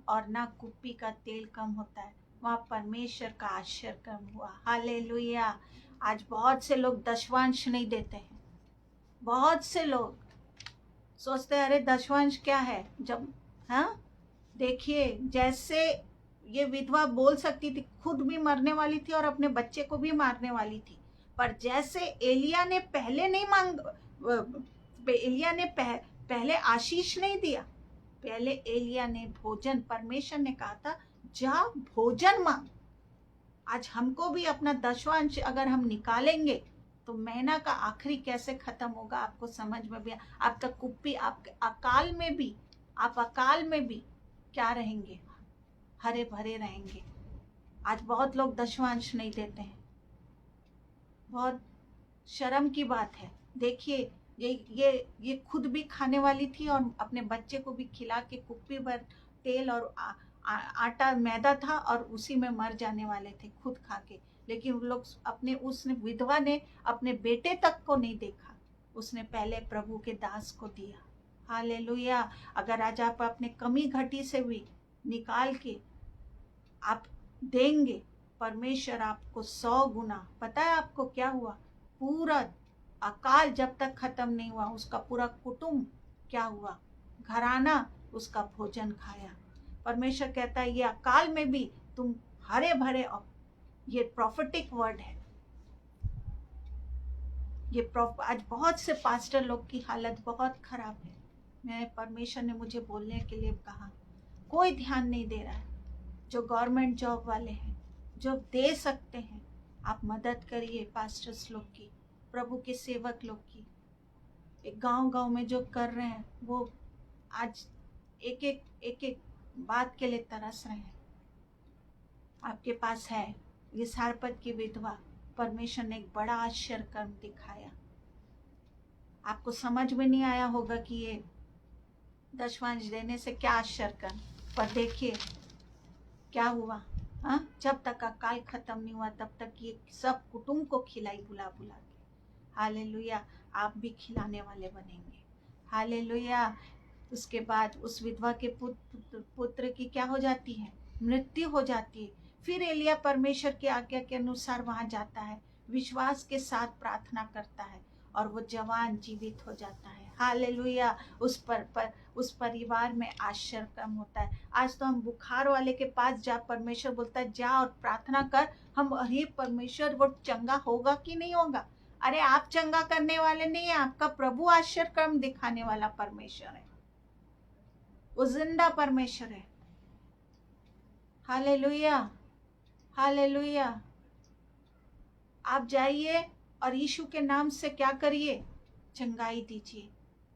और ना कुप्पी का तेल कम होता है। वहाँ परमेश्वर का आश्चर्य कम हुआ। हालेलुया। आज बहुत से लोग दशवांश नहीं देते हैं। बहुत से लोग सोचते हैं अरे दशवांश क्या है? जब हाँ, देखिए जैसे ये विधवा बोल सकती थी, खुद भी मरने वाली थी और अपने बच्चे को भी मारने वाली थी, पर जैसे एलिया ने पहले नहीं एलिया ने पहले आशीष नहीं दिया, पहले एलिया ने भोजन, परमेश्वर ने कहा था जा भोजन मांग। आज हमको भी अपना दशवांश अगर हम निकालेंगे तो महीना का आखिरी कैसे खत्म होगा आपको समझ में भी। आपका कुप्पी, आपके अकाल में भी, आप अकाल में भी क्या रहेंगे? हरे भरे रहेंगे। आज बहुत लोग दशवांश नहीं देते हैं, बहुत शर्म की बात है। देखिए ये खुद भी खाने वाली थी और अपने बच्चे को भी खिला के, कुप्पी भर तेल और आटा मैदा था और उसी में मर जाने वाले थे खुद खा के। लेकिन उन लोग अपने, उसने विधवा ने अपने बेटे तक को नहीं देखा, उसने पहले प्रभु के दास को दिया। हालेलुया। अगर आज आप अपने कमी घटी से भी निकाल के आप देंगे, परमेश्वर आपको 100 गुना। पता है आपको क्या हुआ? पूरा अकाल जब तक खत्म नहीं हुआ, उसका पूरा कुटुंब क्या हुआ? घराना उसका भोजन खाया। परमेश्वर कहता है ये अकाल में भी तुम हरे भरे। ये प्रॉफिटिक वर्ड है। ये आज बहुत से पास्टर लोग की हालत बहुत खराब है। परमेश्वर ने मुझे बोलने के लिए कहा, कोई ध्यान नहीं दे रहा है। जो गवर्नमेंट जॉब वाले हैं, जो दे सकते हैं, आप मदद करिए पास्टर्स लोग की, प्रभु के सेवक लोग की। एक गांव में जो कर रहे हैं, वो आज एक एक बात के लिए तरस रहे हैं। आपके पास है ये सारपत की विधवा, परमेश्वर ने एक बड़ा आश्चर्य कर्म दिखाया। आपको समझ में नहीं आया होगा कि ये दशवांश देने से क्या आश्चर्य कर्म, पर देखिए क्या हुआ। हाँ, जब तक अकाल खत्म नहीं हुआ तब तक ये सब कुटुंब को खिलाई बुला बुला के। हालेलुया, आप भी खिलाने वाले बनेंगे। हालेलुया। उसके बाद उस विधवा के पुत्र की क्या हो जाती है? मृत्यु हो जाती है। फिर एलिया परमेश्वर की आज्ञा के अनुसार वहां जाता है, विश्वास के साथ प्रार्थना करता है और वो जवान जीवित हो जाता है। हालेलुया। उस परिवार में आश्चर्य कम होता है। आज तो हम बुखार वाले के पास जा, परमेश्वर बोलता है जा और प्रार्थना कर। हम, अरे परमेश्वर वो चंगा होगा कि नहीं होगा? अरे आप चंगा करने वाले नहीं है, आपका प्रभु आश्चर्य कर्म दिखाने वाला परमेश्वर है, वो जिंदा परमेश्वर है। Hallelujah, hallelujah. आप जाइए और यीशु के नाम से क्या करिए? चंगाई दीजिए,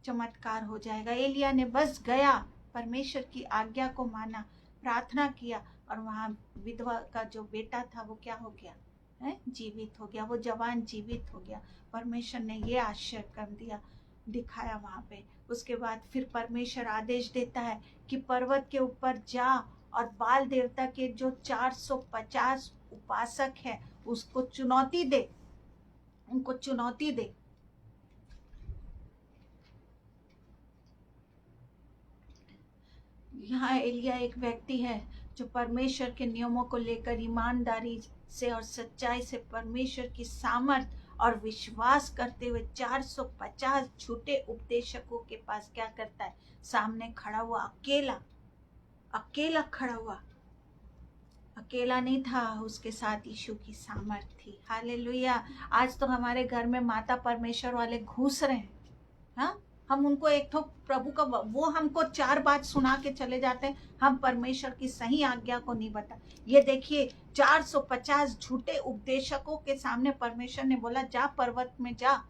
चमत्कार हो जाएगा। एलिया ने बस गया, परमेश्वर की आज्ञा को माना, प्रार्थना किया और वहां विधवा का जो बेटा था वो क्या हो गया? जीवित हो गया। वो जवान जीवित हो गया। परमेश्वर ने ये आश्चर्य कर दिखाया वहां पे। उसके बाद फिर परमेश्वर आदेश देता है कि पर्वत के ऊपर जा और बाल देवता के जो 450 उपासक है उसको चुनौती दे, उनको चुनौती दे। यहाँ एलिया एक व्यक्ति है जो परमेश्वर के नियमों को लेकर ईमानदारी से और सच्चाई से परमेश्वर की सामर्थ और विश्वास करते हुए 450 झूठे उपदेशकों के पास क्या करता है? सामने खड़ा हुआ, अकेला खड़ा हुआ। अकेला नहीं था, उसके साथ यीशु की सामर्थ थी। हालेलुया। आज तो हमारे घर में माता परमेश्वर वाले घुस रहे हैं। हाँ, हम उनको एक तो प्रभु का वो हमको 4 बात सुना के चले जाते हैं, हम परमेश्वर की सही आज्ञा को नहीं बता। ये देखिए 450 झूठे उपदेशकों के सामने परमेश्वर ने बोला जा पर्वत में जा।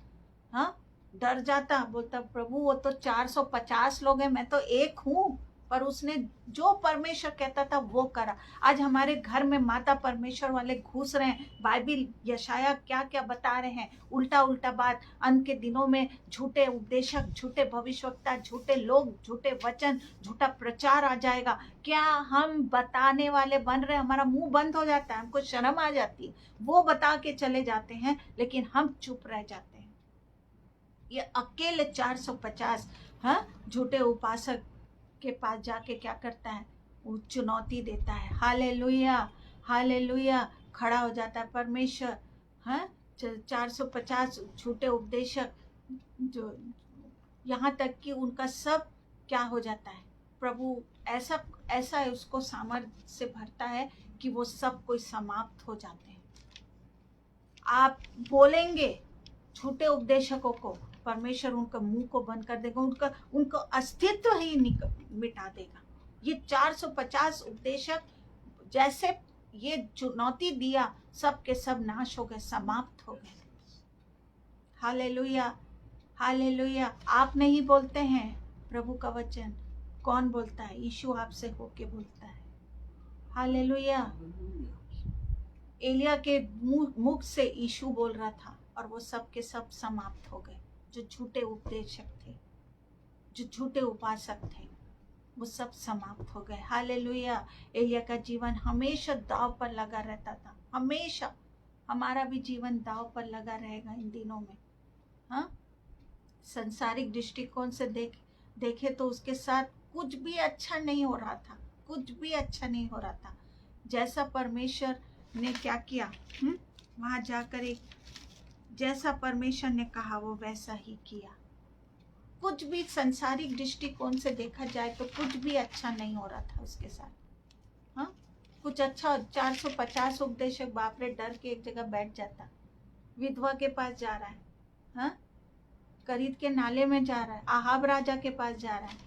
हाँ, डर जाता, बोलता प्रभु वो तो 450 लोग हैं, मैं तो एक हूँ। पर उसने जो परमेश्वर कहता था वो करा। आज हमारे घर में माता परमेश्वर वाले घुस रहे हैं। बाइबिल यशाया क्या क्या बता रहे हैं, उल्टा उल्टा बात। अंत के दिनों में झूठे उपदेशक, झूठे भविष्यवक्ता, झूठे लोग, झूठे वचन, झूठा प्रचार आ जाएगा। क्या हम बताने वाले बन रहे? हमारा मुंह बंद हो जाता है, हमको शर्म आ जाती है। वो बता के चले जाते हैं लेकिन हम चुप रह जाते हैं। ये अकेले 450 झूठे उपासक के पास जाके क्या करता है? वो चुनौती देता है। Hallelujah, hallelujah. खड़ा हो जाता है परमेश्वर। 450 झूठे उपदेशक, जो यहाँ तक कि उनका सब क्या हो जाता है? प्रभु ऐसा उसको सामर्थ्य से भरता है कि वो सब कोई समाप्त हो जाते हैं। आप बोलेंगे झूठे उपदेशकों को, परमेश्वर उनका मुंह को बंद कर देगा, उनका अस्तित्व ही मिटा देगा। ये 450 उपदेशक जैसे ये चुनौती दिया, सब के सब नाश हो गए, समाप्त हो गए। Hallelujah, hallelujah. आप नहीं बोलते हैं प्रभु का वचन, कौन बोलता है? यीशु आपसे होके बोलता है। हालेलुया। एलिया के मुख से यीशु बोल रहा था और वो सब के सब समाप्त हो गए। जो झूठे उपदेशक थे, जो झूठे उपासक थे, वो सब समाप्त हो गए। हालेलुया। एलिया का जीवन हमेशा दाव पर लगा रहता था, हमेशा। हमारा भी जीवन दाव पर लगा रहेगा इन दिनों में। हाँ, संसारिक दृष्टिकोण से देखे तो उसके साथ कुछ भी अच्छा नहीं हो रहा था, कुछ भी अच्छा नहीं हो रहा था। जैसा परमेश्वर ने क्या किया, वहां जाकर जैसा परमेश्वर ने कहा वो वैसा ही किया। कुछ भी संसारिक दृष्टिकोण से देखा जाए तो कुछ भी अच्छा नहीं हो रहा था उसके साथ। हाँ, कुछ अच्छा 450 उपदेशक, बाप रे, डर के एक जगह बैठ जाता। विधवा के पास जा रहा है, हाँ, करीत के नाले में जा रहा है, आहाब राजा के पास जा रहा है,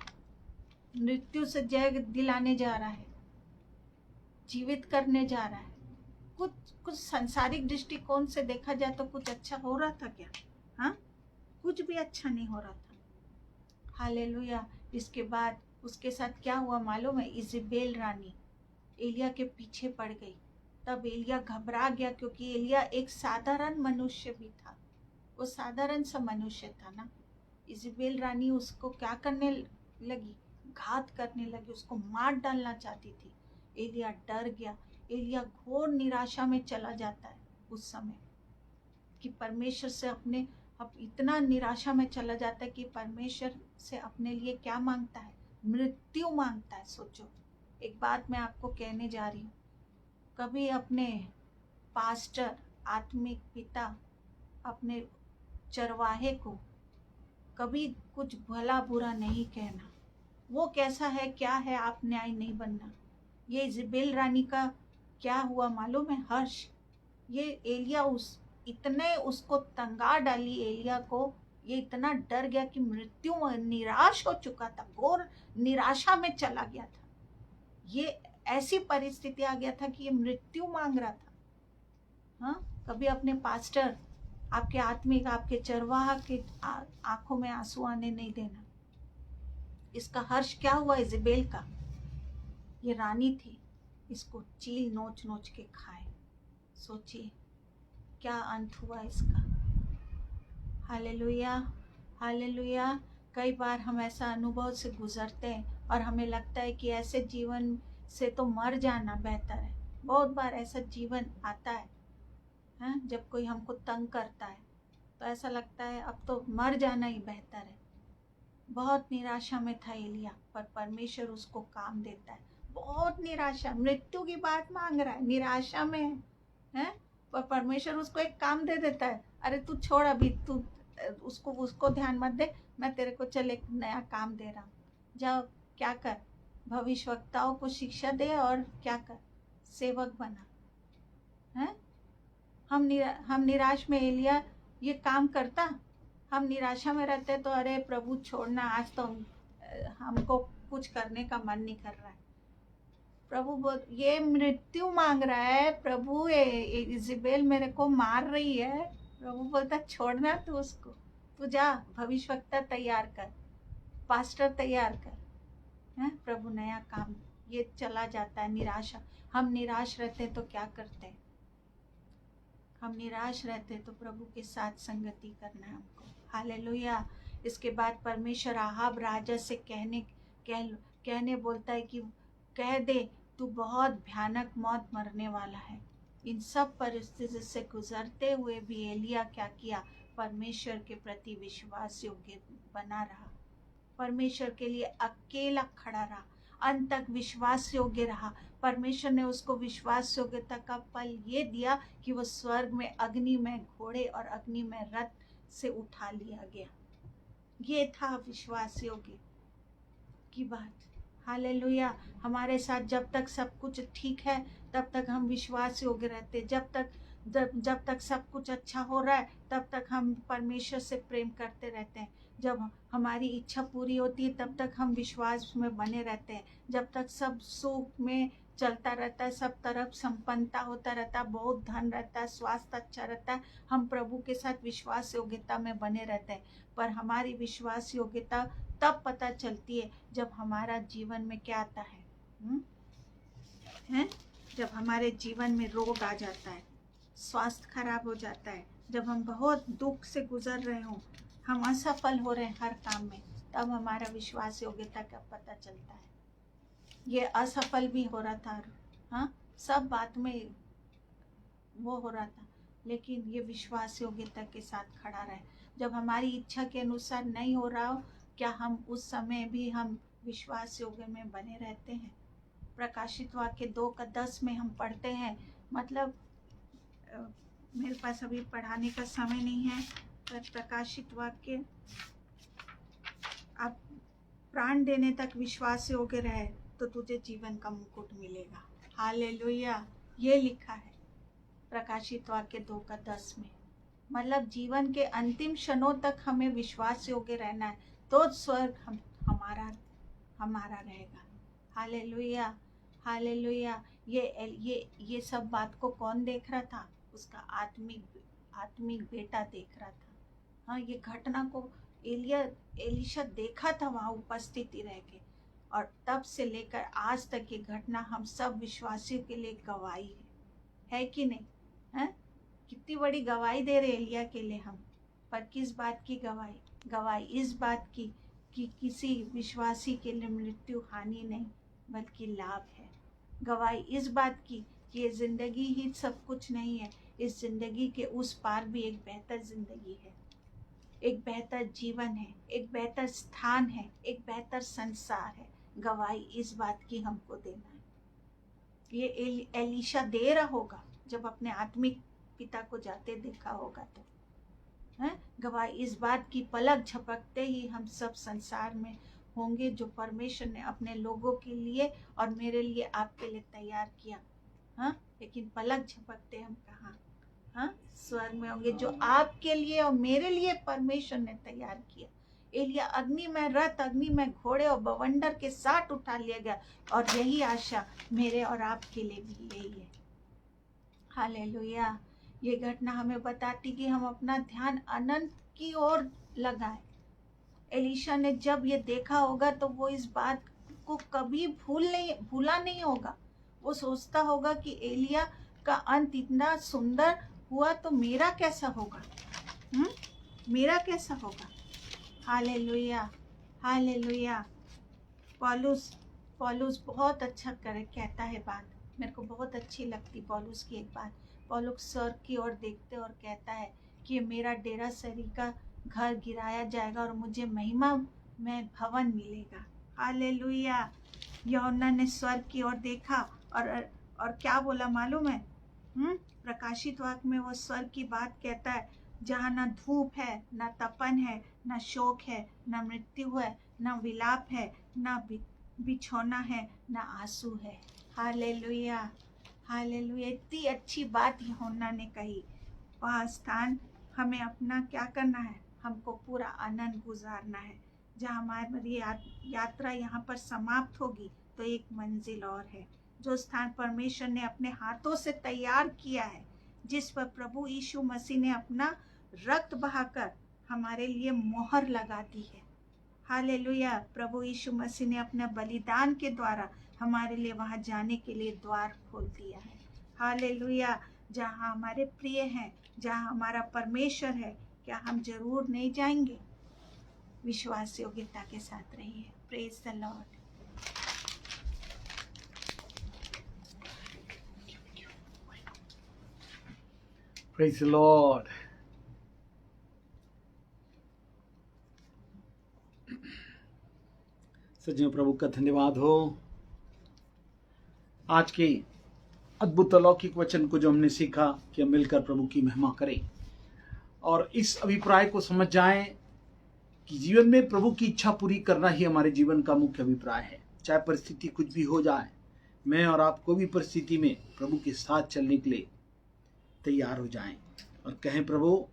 मृत्यु से जय दिलाने जा रहा है, जीवित करने जा रहा है। कुछ संसारिक दृष्टिकोण से देखा जाए तो कुछ अच्छा हो रहा था क्या? हाँ, कुछ भी अच्छा नहीं हो रहा था। हालेलुया। इसके बाद उसके साथ क्या हुआ मालूम है? इजेबेल रानी एलिया के पीछे पड़ गई। तब एलिया घबरा गया, क्योंकि एलिया एक साधारण मनुष्य भी था, वो साधारण सा मनुष्य था ना। इजेबेल रानी उसको क्या करने लगी? घात करने लगी, उसको मार डालना चाहती थी। एलिया डर गया। एलिया घोर निराशा में चला जाता है उस समय, कि परमेश्वर से अब इतना निराशा में चला जाता है कि परमेश्वर से अपने लिए क्या मांगता है, मृत्यु मांगता है। सोचो, एक बात मैं आपको कहने जा रही हूँ, कभी अपने पास्टर, आत्मिक पिता, अपने चरवाहे को कभी कुछ भला बुरा नहीं कहना। वो कैसा है क्या है, आप न्याय नहीं बनना। ये इजेबेल रानी का क्या हुआ मालूम है? हर्ष, ये एलिया इतने उसको तंगा डाली एलिया को, ये इतना डर गया कि मृत्यु, निराश हो चुका था, घोर निराशा में चला गया था। ये ऐसी परिस्थिति आ गया था कि ये मृत्यु मांग रहा था। हाँ, कभी अपने पास्टर, आपके आत्मिक, आपके चरवाहा के आंखों में आंसू आने नहीं देना। इसका हर्ष क्या हुआ इजेबेल का? ये रानी थी, इसको चील नोच नोच के खाए। सोचिए क्या अंत हुआ इसका। Hallelujah, hallelujah. कई बार हम ऐसा अनुभव से गुजरते हैं और हमें लगता है कि ऐसे जीवन से तो मर जाना बेहतर है। बहुत बार ऐसा जीवन आता है, हैं? जब कोई हमको तंग करता है तो ऐसा लगता है अब तो मर जाना ही बेहतर है। बहुत निराशा में था एलिया, पर परमेश्वर उसको काम देता है। बहुत निराशा, मृत्यु की बात मांग रहा है, निराशा में है, पर परमेश्वर उसको एक काम दे देता है। अरे तू छोड़, अभी तू उसको ध्यान मत दे, मैं तेरे को चल एक नया काम दे रहा हूँ। जाओ, क्या कर, भविष्यवक्ताओं को शिक्षा दे और क्या कर, सेवक बना। है, हम निराश में एलिया ये काम करता। हम निराशा में रहते तो अरे प्रभु छोड़ना, आज तो हमको कुछ करने का मन नहीं कर रहा है। प्रभु ये मृत्यु मांग रहा है, प्रभु इजेबेल मेरे को मार रही है। प्रभु बोलता छोड़ना तू उसको, तू जा भविष्यवक्ता तैयार कर, पास्टर तैयार कर। है, प्रभु नया काम, ये चला जाता है। निराशा, हम निराश रहते तो क्या करते हैं? हम निराश रहते तो प्रभु के साथ संगति करना है हमको। हालेलुया। इसके बाद परमेश्वर आहाब राजा से कहने बोलता है कि कह दे तू बहुत भयानक मौत मरने वाला है। इन सब परिस्थिति से गुजरते हुए भी एलिया क्या किया? परमेश्वर के प्रति विश्वास योग्य बना रहा, परमेश्वर के लिए अकेला खड़ा रहा, अंत तक विश्वास योग्य रहा। परमेश्वर ने उसको विश्वास योग्यता का फल ये दिया कि वो स्वर्ग में अग्नि में घोड़े और अग्नि में रथ से उठा लिया गया। ये था विश्वास योग्य की बात। हालेलुया। हमारे साथ जब तक सब कुछ ठीक है तब तक हम विश्वास योग्य रहते। जब तक सब कुछ अच्छा हो रहा है तब तक हम परमेश्वर से प्रेम करते रहते हैं। जब हमारी इच्छा पूरी होती है तब तक हम विश्वास में बने रहते हैं। जब तक सब सुख में चलता रहता है, सब तरफ संपन्नता होता रहता है, बहुत धन रहता है, स्वास्थ्य अच्छा रहता है, हम प्रभु के साथ विश्वास योग्यता में बने रहते हैं। पर हमारी विश्वास योग्यता तब पता चलती है जब हमारा जीवन में क्या आता है? जब हमारे जीवन में रोग आ जाता है, स्वास्थ्य खराब हो जाता है, जब हम बहुत दुख से गुजर रहे हों, हम असफल हो रहे हैं हर काम में, तब हमारा विश्वास योग्यता का पता चलता है। ये असफल भी हो रहा था, हाँ, सब बात में वो हो रहा था, लेकिन ये विश्वास योग्यता के साथ खड़ा रहे। जब हमारी इच्छा के अनुसार नहीं हो रहा हो, क्या हम उस समय भी हम विश्वास योग्य में बने रहते हैं? प्रकाशित वाक्य 2:10 में हम पढ़ते हैं, मतलब मेरे पास अभी पढ़ाने का समय नहीं है, पर प्रकाशित वाक्य, आप प्राण देने तक विश्वास योग्य रहे तो तुझे जीवन का मुकुट मिलेगा। हालेलुया। ये लिखा है प्रकाशित वाक्य 2:10 में। मतलब जीवन के अंतिम क्षणों तक हमें विश्वास योग्य रहना है, तो स्वर्ग हमारा रहेगा। Hallelujah, hallelujah. ये सब बात को कौन देख रहा था? उसका आत्मिक बेटा देख रहा था। हाँ, ये घटना को एलीशा देखा था वहाँ उपस्थिति रह के, और तब से लेकर आज तक ये घटना हम सब विश्वासियों के लिए गवाही है कि नहीं? है, कितनी बड़ी गवाही दे रहे एलिया के लिए हम। पर किस बात की गवाही? गवाही इस बात की कि किसी विश्वासी के लिए मृत्यु हानि नहीं बल्कि लाभ है। गवाही इस बात की ये जिंदगी ही सब कुछ नहीं है, इस जिंदगी के उस पार भी एक बेहतर जिंदगी है, एक बेहतर जीवन है, एक बेहतर स्थान है, एक बेहतर संसार है। गवाही इस बात की हमको देना है। ये एलीशा दे रहा होगा जब अपने आत्मिक पिता को जाते देखा होगा तो है गवाही इस बात की, पलक झपकते ही हम सब संसार में होंगे जो परमेश्वर ने अपने लोगों के लिए और मेरे लिए, आपके लिए तैयार किया। हाँ, लेकिन पलक झपकते हम कहाँ? हाँ, स्वर्ग में होंगे जो आपके लिए और मेरे लिए परमेश्वर ने तैयार किया। एलिया अग्नि में रथ, अग्नि में घोड़े और बवंडर के साथ उठा लिया गया, और यही आशा मेरे और आपके लिए भी यही है। हालेलुया। ये घटना हमें बताती कि हम अपना ध्यान अनंत की ओर लगाएं। एलीशा ने जब ये देखा होगा तो वो इस बात को कभी भूला नहीं होगा। वो सोचता होगा कि एलिया का अंत इतना सुंदर हुआ तो मेरा कैसा होगा? मेरा कैसा होगा? Hallelujah, hallelujah. पौलुस बहुत अच्छा कहता है बात, मेरे को बहुत अच्छी लगती पौलुस की एक बात। पौलुस स्वर्ग की ओर देखते और कहता है कि मेरा डेरा सरी का घर गिराया जाएगा और मुझे महिमा में भवन मिलेगा। हालेलुया। यूहन्ना ने स्वर्ग की ओर देखा और क्या बोला मालूम है? प्रकाशित वाक्य में वो स्वर्ग की बात कहता है, जहाँ ना धूप है, ना तपन है, ना शोक है, ना मृत्यु है, ना विलाप है, ना बिछौना है, ना आंसू है। Hallelujah, hallelujah. इतनी अच्छी बात यूहन्ना ने कही। वह स्थान हमें अपना क्या करना है? हमको पूरा आनंद गुजारना है। जहाँ हमारी यात्रा यहाँ पर समाप्त होगी तो एक मंजिल और है, जो स्थान परमेश्वर ने अपने हाथों से तैयार किया है, जिस पर प्रभु यीशु मसीह ने अपना रक्त बहाकर हमारे लिए मोहर लगा दी है। हालेलुया। प्रभु यीशु मसीह ने अपने बलिदान के द्वारा हमारे लिए वहाँ जाने के लिए द्वार खोल दिया है। हालेलुया। जहाँ हमारे प्रिय हैं, जहाँ हमारा परमेश्वर है, क्या हम जरूर नहीं जाएंगे? विश्वास योग्यता के साथ रहिए। Praise the Lord.
Praise the Lord. सज्जनों, प्रभु का धन्यवाद हो। आज के अद्भुत अलौकिक वचन को जो हमने सीखा कि हम मिलकर प्रभु की महिमा करें और इस अभिप्राय को समझ जाएं कि जीवन में प्रभु की इच्छा पूरी करना ही हमारे जीवन का मुख्य अभिप्राय है। चाहे परिस्थिति कुछ भी हो जाए, मैं और आप कोई भी परिस्थिति में प्रभु के साथ चलने के लिए तैयार हो जाएं और कहें, प्रभु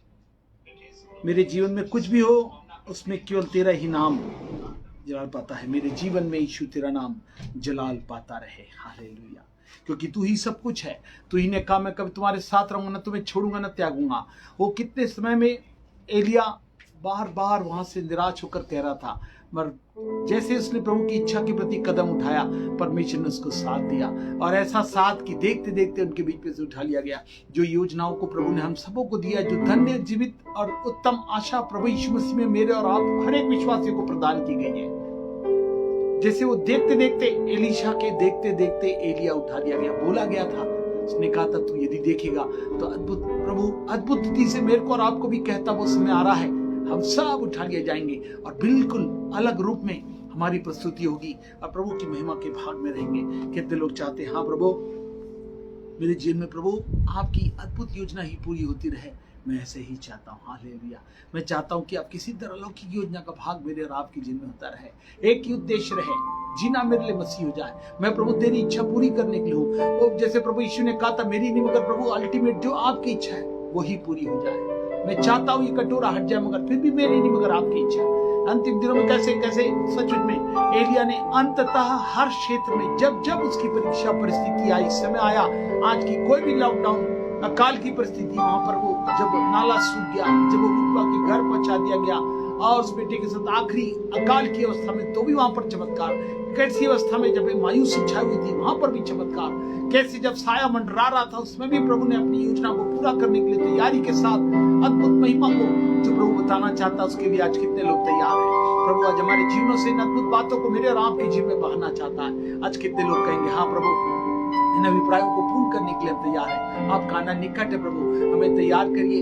मेरे जीवन में कुछ भी हो, उसमें केवल तेरा ही नाम जलाल पाता है। मेरे जीवन में यीशु तेरा नाम जलाल पाता रहे। हालेलुया। क्योंकि तू ही सब कुछ है। तू ही ने कहा, मैं कभी तुम्हारे साथ रहूंगा, ना तुम्हें छोड़ूंगा, ना त्यागूंगा। वो कितने समय में एलिया बार बार वहां से निराश होकर कह रहा था, मगर जैसे उसने प्रभु की इच्छा के प्रति कदम उठाया, परमेश्वर ने उसको साथ दिया, और ऐसा साथ कि देखते देखते उनके बीच में से उठा लिया गया। जो योजनाओं को प्रभु ने हम सबों को दिया, जो धन्य, जीवित और उत्तम आशा प्रभु यीशु मसीह में मेरे और आप हर एक विश्वासी को प्रदान की गई है, जैसे वो देखते देखते एलीशा के देखते देखते एलिया उठा दिया गया। बोला गया था, उसने कहा था, तू यदि देखेगा तो अद्भुत, प्रभु अद्भुत रीति से मेरे को और आपको भी कहता, वो समय आ रहा है, हम सब उठा लिए जाएंगे और बिल्कुल अलग रूप में हमारी प्रस्तुति होगी और प्रभु की महिमा के भाग में रहेंगे। कितने लोग चाहते हैं, हाँ प्रभु मेरे जीवन में प्रभु आपकी अद्भुत योजना ही पूरी होती रहे। मैं ऐसे ही चाहता हूँ। हालेलुया। मैं चाहता हूँ कि आप किसी तरह अलौकिक योजना का भाग मेरे और आपके जीवन में होता रहे। एक ही उद्देश्य रहे, जीना मेरे लिए मसीह हो जाए। मैं प्रभु तेरी इच्छा पूरी करने के लिए हूँ। वो जैसे प्रभु यीशु ने कहा था, मेरी नहीं मगर प्रभु अल्टीमेट जो आपकी इच्छा है वही पूरी हो जाए। मैं चाहता हूँ ये कटोरा हट जाए, मगर फिर भी मेरी नहीं मगर आपकी इच्छा। अंतिम दिनों में कैसे कैसे सचमुच में एलिया ने अंततः हर क्षेत्र में जब जब उसकी परीक्षा परिस्थिति आई, समय आया, आज की कोई भी लॉकडाउन अकाल की परिस्थिति, वहां पर वो जब नाला सूख गया, जब वो विधवा के घर पहुंचा दिया गया और उस बेटे के साथ आखिरी अकाल की अवस्था में, तो भी वहां पर चमत्कार। कैसी अवस्था में जब मायूसी छाई हुई थी, वहां पर भी चमत्कार। कैसे जब साया मंडरा रहा था, उसमें भी प्रभु ने अपनी योजना को पूरा करने के लिए तैयारी के साथ अद्भुत महिमा को जो प्रभु बताना चाहता, उसके लिए आज कितने लोग तैयार हैं। प्रभु आज हमारे जीवनों से इन अद्भुत बातों को मेरे और आपके जीवन में बहाना चाहता है। आज कितने लोग कहेंगे, हाँ प्रभु इन अभिप्रायों को पूर्ण करने के लिए हम तैयार हैं। आपका आना निकट है प्रभु, हमें तैयार करिए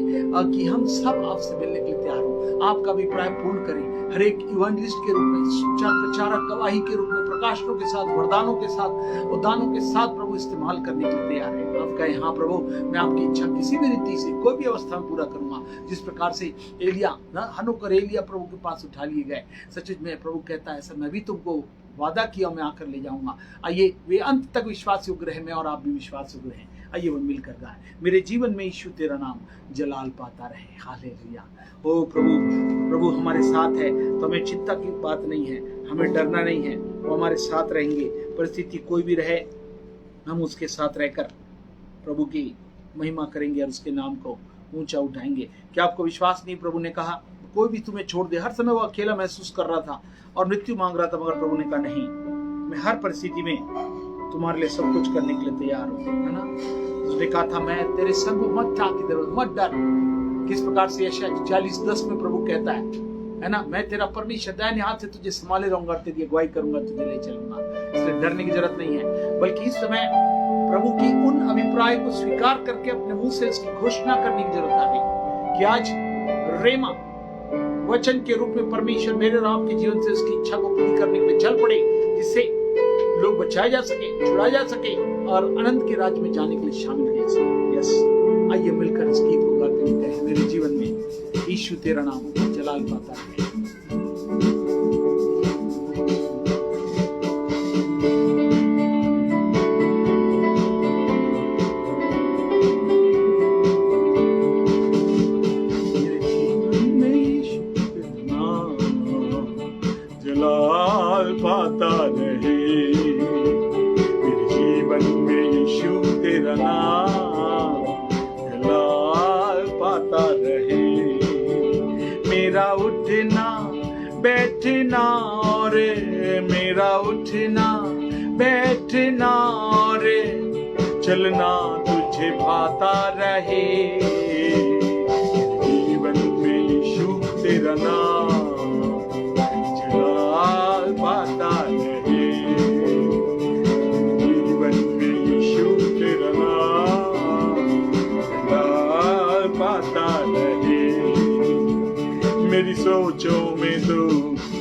कि हम सब आपसे मिलने के लिए तैयार हो। आपका अभिप्राय पूर्ण करें, हर एक इवेंजलिस्ट के रूप में, सुचार प्रचारक, गवाही के रूप में, प्रकाशनों के साथ, वरदानों के साथ, उदानों के साथ प्रभु इस्तेमाल करने के लिए तैयार है। आपका यहाँ प्रभु, मैं आपकी इच्छा किसी भी रीति से कोई भी अवस्था में पूरा करूंगा। जिस प्रकार से एलिया, हनोक और एलिया प्रभु के पास उठा लिए गए, सचमुच में प्रभु कहता है ऐसा मैं भी तुमको वादा किया मैं आकर ले जाऊंगा। आइए वे अंत तक विश्वास योग्य रहे, मैं और आप भी विश्वास योग्य रहे। आइए वो मिलकर गाएं, मेरे जीवन में यीशु तेरा नाम जलाल पाता रहे। हालेलुया। ओ प्रभु, प्रभु हमारे साथ है तो हमें चिंता की बात नहीं है, हमें डरना नहीं है, वो हमारे साथ रहेंगे। परिस्थिति कोई भी रहे, हम उसके साथ रहकर प्रभु की महिमा करेंगे और उसके नाम को ऊंचा उठाएंगे। क्या आपको विश्वास नहीं? प्रभु ने कहा कोई भी तुम्हें छोड़ दे। हर समय वो अकेला महसूस कर रहा था और मृत्यु मांग रहा था, मगर प्रभु ने कहा नहीं, मैं हर परिस्थिति में तुम्हारे लिए सब कुछ करने के लिए तैयार हूँ, है ना। उसने कहा था मैं तेरे संग हूं, मत ठाक इधर मत डर। किस प्रकार से यशायाह 40:10 में प्रभु कहता है ना, मैं तेरा परमेश्वर दाहिने हाथ से तुझे संभाले रहूंगा, तेरी अगुवाई करूंगा, तुझे ले चलूंगा। इसलिए डरने की जरूरत नहीं है, बल्कि इस समय प्रभु की उन अभिप्राय को स्वीकार करके अपने मुंह से इसकी घोषणा करने की जरूरत है कि आज रेमा वचन के रूप में परमेश्वर मेरे और आपके जीवन से उसकी इच्छा को पूरी करने के लिए चल पड़े, जिससे लोग बचाए जा सके, छुड़ाए जा सके और अनंत के राज्य में जाने के लिए शामिल किया सके। यस, आइए मिलकर इस गीत को गाते हैं, मेरे जीवन में यीशु तेरा नाम जलाल पाता है।
पाता रहे, मेरे जीवन में यीशु तेरा नाम जलाल पाता रहे। मेरा उठना बैठना और मेरा उठना बैठना और चलना तुझे भाता रहे। मेरे जीवन में यीशु तेरा नाम पाता रहे, जीवन में यीशु तेरा नाम जलाल पाता रहे। मेरी सोचों में तू,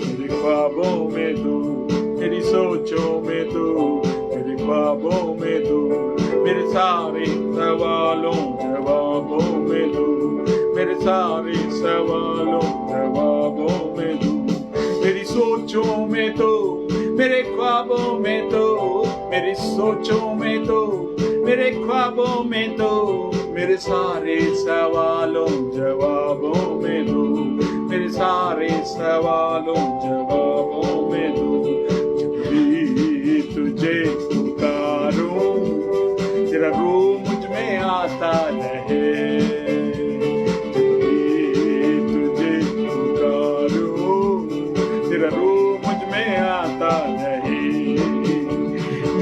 मेरे ख्वाबों में तू, मेरी सोचों में तू, मेरे ख्वाबों में तू, मेरे सारे सवालों जवाबों में तू, मेरे सारे सवालों जवाबों में तू। मेरी सोचों में तो, मेरे ख्वाबों में तो, मेरी सोचों में तो, मेरे ख्वाबों में तो, मेरे सारे सवालों जवाबों में तो, मेरे सारे सवालों जवाबों में तो। जब भी तुझे पुकारूं, तेरा रूह मुझ में आता रहे।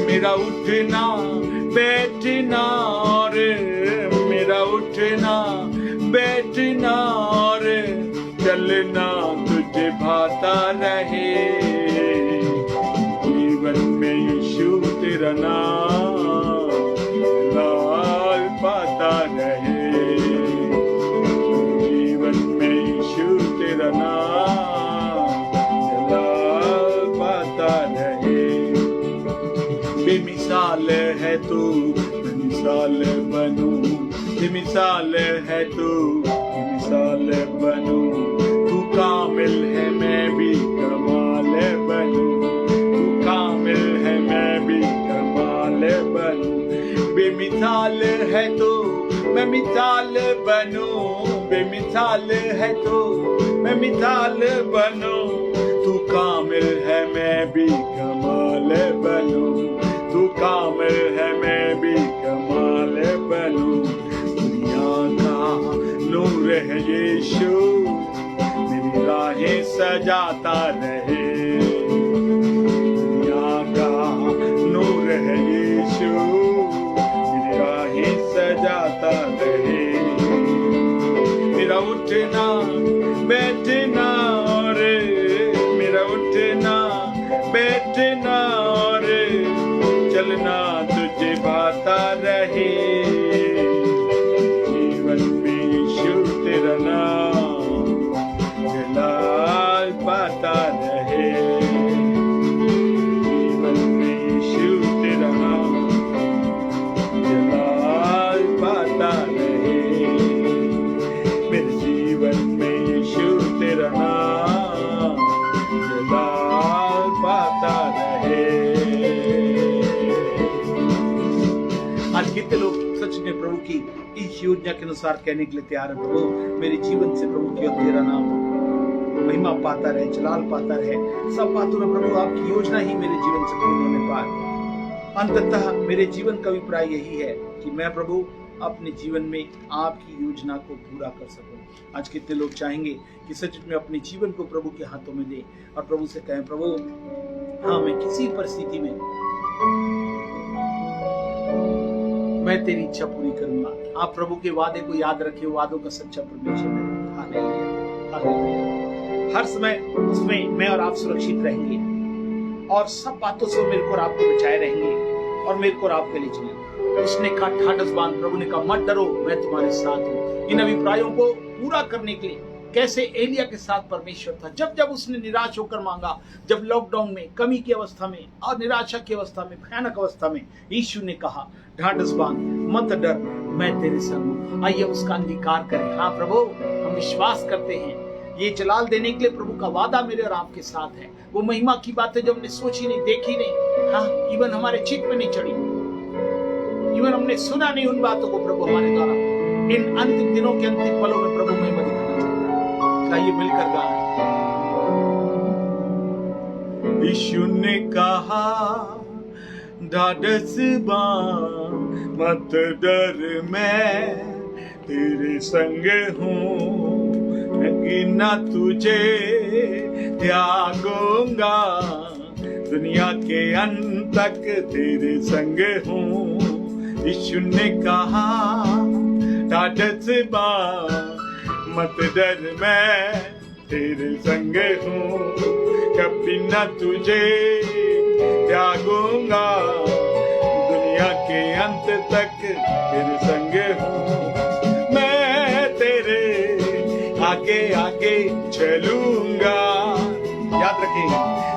मेरा उठना बैठना और मेरा उठना बैठना और चलना तुझे भाता रहे। जीवन में यीशु तेरा नाम जलाल पाता रहे। जीवन में यीशु तेरा नाम जलाल पाता रहे। बेमिसाल है तू, मैं मिसाल बनूं, बेमिसाल है तू, मिसाल बनूं। तू कामिल है मैं भी कमाल बनूं, तू कामिल है मैं भी कमाल बनूं। बेमिसाल है तू, मैं मिसाल बनूं, बेमिसाल है तू, मैं मिसाल बनूं। तू कामिल है मैं भी कमाल बनूं, तू कामिल है मैं भी कमाल बनूं। दुनिया का नूर है यीशु, मेरी राहें सजाता रहे। दुनिया का नूर है यीशु, मेरी राहें सजाता रहे। मेरा उठना बैठना और मेरा उठना बैठना और चलना तुझे भाता
सच में प्रभु की इस योजना के अनुसार कहने के लिए तैयार है। प्रभु मेरे जीवन से प्रभु केवल तेरा नाम महिमा पाता रहे, जलाल पाता रहे। सब बातों में प्रभु आपकी योजना ही मेरे जीवन से पूर्ण होने पाए। अंततः मेरे जीवन का अभिप्राय यही है कि मैं प्रभु अपने जीवन में आपकी योजना को पूरा कर सकूं। आज कितने लोग चाहेंगे कि सच में अपने जीवन को प्रभु के हाथों में दे और प्रभु से कहें, प्रभु हाँ मैं किसी परिस्थिति में मैं तेरी इच्छा पूरी करूंगा। आप प्रभु के वादे को याद रखिए, वादों का सच्चा परमेश्वर है। Hallelujah, hallelujah. हर समय उसमें मैं और आप सुरक्षित रहेंगे और सब बातों से मेरे को और आपको बचाए रहेंगे और मेरे को और आपके लिए चलेंगे। उसने कहा ठाडस बांध, प्रभु ने कहा मत डरो, मैं तुम्हारे साथ हूँ। इन अभिप्रायों को पूरा करने के लिए कैसे एलिया के साथ परमेश्वर था। जब जब उसने निराश होकर मांगा, जब लॉकडाउन में, कमी की अवस्था में और निराशा की अवस्था में, भयानक अवस्था में, यीशु ने कहा ढाढ़स बांध, मत डर, मैं तेरे संग हूँ। आइए उसका अंगीकार करें। हाँ प्रभु, हम विश्वास करते हैं ये जलाल देने के लिए प्रभु का वादा मेरे और आपके साथ है। वो महिमा की बातें जो हमने सोची नहीं, देखी नहीं, हाँ इवन हमारे चित्त में नहीं चढ़ी, इवन हमने सुना नहीं उन बातों को, प्रभु हमारे द्वारा इन अंतिम दिनों के अंतिम पलों में प्रभु महिमा दिखाना चाहता है। चाहिए मिलकर गाएं।
यीशु ने कहा ढाढ़स बांध, मत डर, मैं तेरे संग हूँ, कि ना तुझे त्यागूंगा, दुनिया के अंत तक तेरे संग हूँ। यीशु ने कहा ढाढ़स बांध, मत डर, मैं तेरे संग हूँ, कभी ना तुझे त्यागूंगा, दुनिया के अंत तक तेरे संग हूँ। मैं तेरे आगे आगे चलूंगा, याद रखें,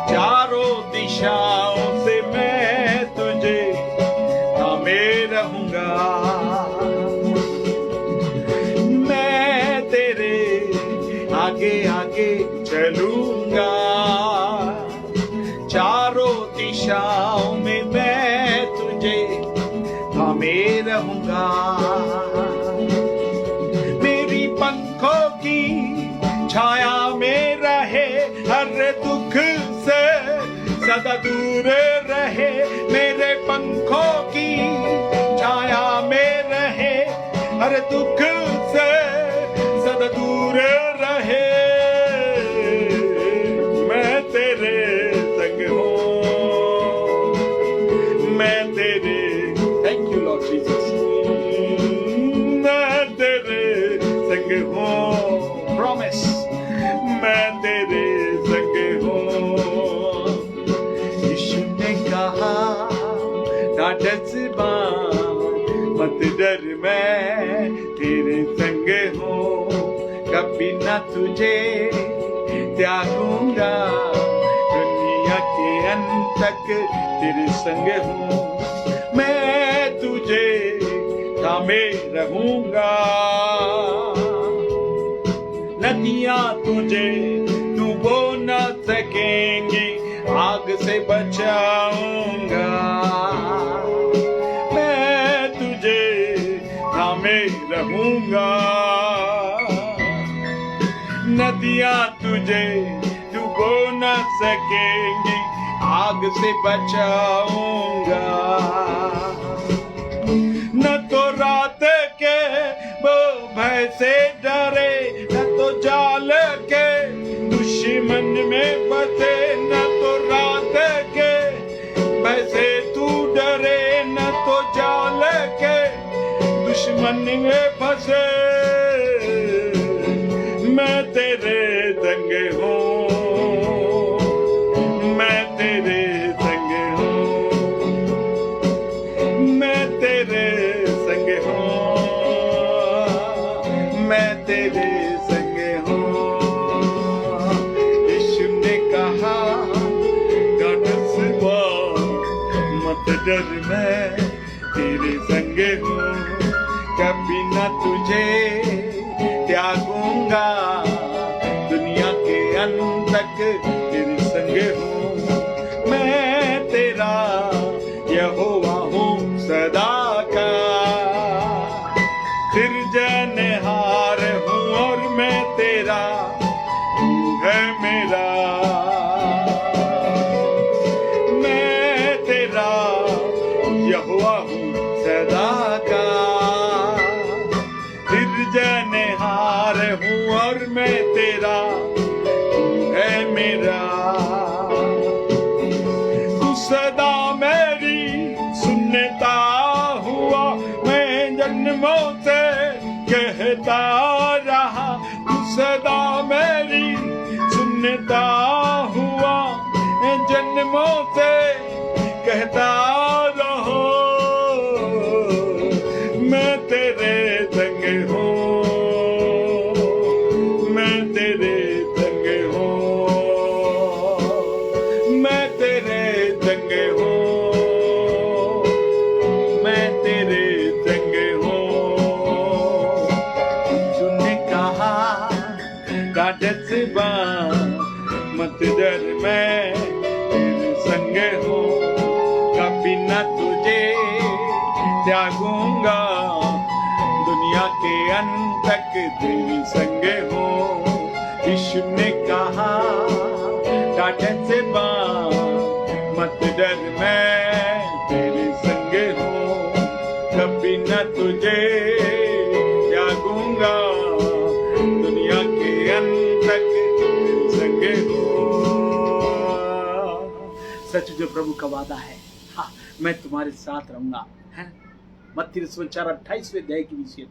चारों दिशाओं से मैं तुझे थामे रहूंगा। मैं तेरे आगे आगे चलूंगा, चारों दिशाओं में मैं तुझे थामे रहूंगा। मेरी पंखों की छाया में रहे, हर दुख से सदा दूर रहे। मेरे पंखों की छाया में रहे, हर दुख से सदा दूर रहे। मैं तेरे संग हूँ, मैं तेरे, थैंक यू लॉर्ड जीसस, मैं तेरे संग हूँ, प्रॉमिस, मैं तेरे संग हूँ। यीशु ने कहा ढाढ़स बांध, मत डर, मैं तेरे संग हूँ, कभी ना तुझे त्यागूंगा, दुनिया के अंत तक तेरे संग हूँ। मैं तुझे थामे रहूंगा, नदियां तुझे डुबो न सकेंगी, आग से बचाऊंगा। मैं तुझे थामे रहूंगा, नदियां तुझे डुबो न सकेंगी, आग से बचाऊंगा। न तो रात के वो भय से डरे, न तो जाल के दुश्मन में फंसे, न तो रात के भय से तू डरे, न तो जाल के दुश्मन में फंसे। मैं तेरे संग हूँ, मैं तेरे संग हूँ, मैं तेरे संग हूँ, मैं तेरे संग हूँ। यीशु ने कहा ढाढ़स बांध, मत डर, मैं तेरे संग हूँ, कभी ना तुझे त्यागूंगा, दुनिया के अंत तक तेरे संग हूँ। मैं तेरा यहोवा हूँ सदा का,
सच जो प्रभु का वादा है, हाँ, मैं तुम्हारे साथ रहूंगा, है। मत्ती सुसमाचार 28वें अध्याय की विषय,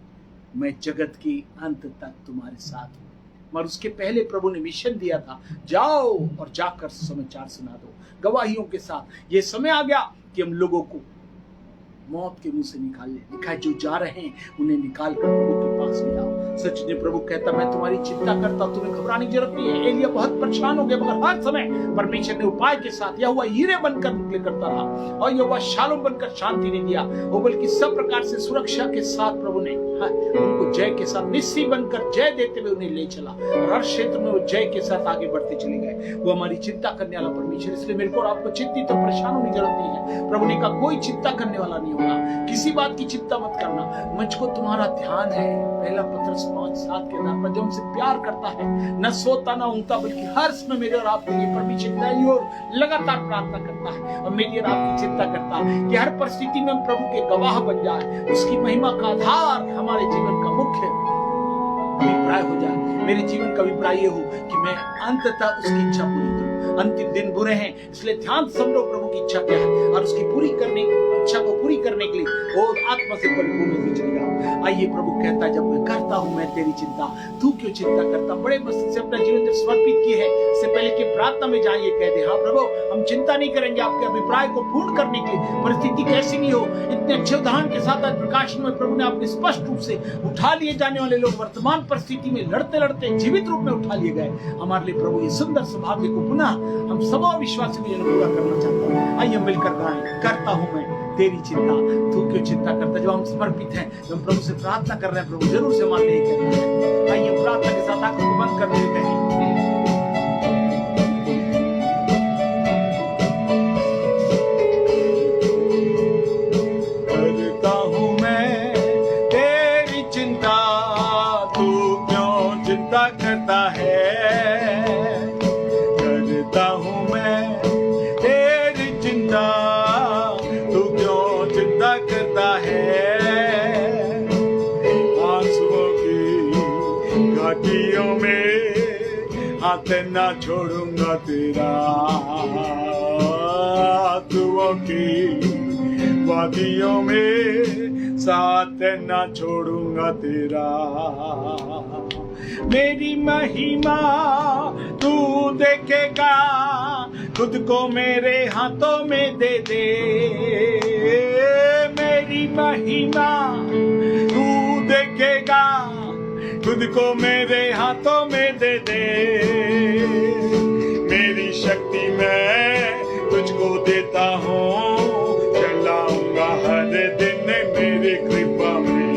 मैं जगत की अंत तक तुम्हारे साथ हूँ। और उसके पहले प्रभु ने मिशन दिया था, जाओ और जाकर समाचार सुना दो गवाहियों के साथ। ये समय आ गया कि हम लोगों को मौत के मुंह से निकाल ले। लिखा है, जो जा रहे हैं उन्हें निकाल कर प्रभु के पास ले आओ। सच ने प्रभु कहता, मैं तुम्हारी चिंता करता, तुम्हें घबराने की जरूरत नहीं है। एलिया बहुत परेशान हो गया, मगर हर समय परमेश्वर ने उपाय के साथ यहोवा हीरे बनकर निकले करता रहा, और यहोवा शालोम बनकर शांति नहीं दिया, वो बल्कि सब प्रकार से सुरक्षा के साथ प्रभु ने उनको जय के साथ निस्सी बनकर जय देते हुए उन्हें ले चला, और हर क्षेत्र में वो जय के साथ आगे बढ़ते चले गए। वो हमारी चिंता करने वाला परमेश्वर, इसलिए मेरे को और आपको चिंतित और परेशान होने की जरूरत नहीं है। प्रभु ने कहा, कोई चिंता करने वाला नहीं होगा, किसी बात की चिंता मत करना, मुझको तुम्हारा ध्यान है। पहला पत्रस 5:7 के आधार पर जो हमसे प्यार करता है, न सोता न ऊँगता, बल्कि हर समय मेरे और आपके लिए परमेश्वर की ओर लगातार प्रार्थना करता है, और मेरी और आपकी चिंता करता है कि हर परिस्थिति में हम प्रभु के गवाह बन जाए, उसकी महिमा का आधार हमारे जीवन का मुख्य अभिप्राय हो जाए। मेरे जीवन का अभिप्राय ये हो कि मैं अंततः उसकी इच्छा पूरी करूं। अंतिम दिन बुरे हैं, इसलिए ध्यान समझो प्रभु की इच्छा क्या है, और उसकी इच्छा को पूरी करने के लिए और आत्मा से परिपूर्ण होते चले जाओ। आइए, प्रभु कहता है, जब मैं करता हूं मैं तेरी चिंता, तू क्यों चिंता करता। बड़े मस्त से अपना जीवन जब समर्पित किए है, इससे पहले कि प्रार्थना में जाइए, कह दे, हाँ प्रभु, हम चिंता नहीं करेंगे आपके अभिप्राय को पूर्ण करने के लिए, परिस्थिति कैसी भी हो। इतने अच्छे उदाहरण के साथ आज प्रकाशन में प्रभु ने आपने स्पष्ट रूप से उठा लिए जाने वाले लोग वर्तमान परिस्थिति में लड़ते लड़ते जीवित रूप में उठा लिए गए। हमारे लिए प्रभु ये सुंदर सौभाग्य को पुनः हम सब विश्वासी में पूरा करना चाहता हूँ। आइए मिलकर गाएं, करता हूँ मैं तेरी चिंता, तू क्यों चिंता करता। जब हम समर्पित हैं, जब हम प्रभु से प्रार्थना कर रहे हैं, प्रभु जरूर से हमारे लिए करना है। आइए प्रार्थना के साथ आंखों को बंद कर देते हैं।
करता हूँ मैं तेरी चिंता, तू क्यों चिंता करता है। करता हूँ मैं तेरी चिंता, तू क्यों चिंता करता है। आंसुओं की घाटियों में हाथ ना छोड़ूंगा तेरा, आंसुओं की वादियों में साथ ना छोड़ूंगा तेरा। मेरी महिमा तू देखेगा, खुद को मेरे हाथों में दे दे। मेरी महिमा तू देखेगा, खुद को मेरे हाथों में दे दे। मेरी शक्ति मैं तुझको देता हूँ, चलाऊंगा हर दिन मेरी कृपा में।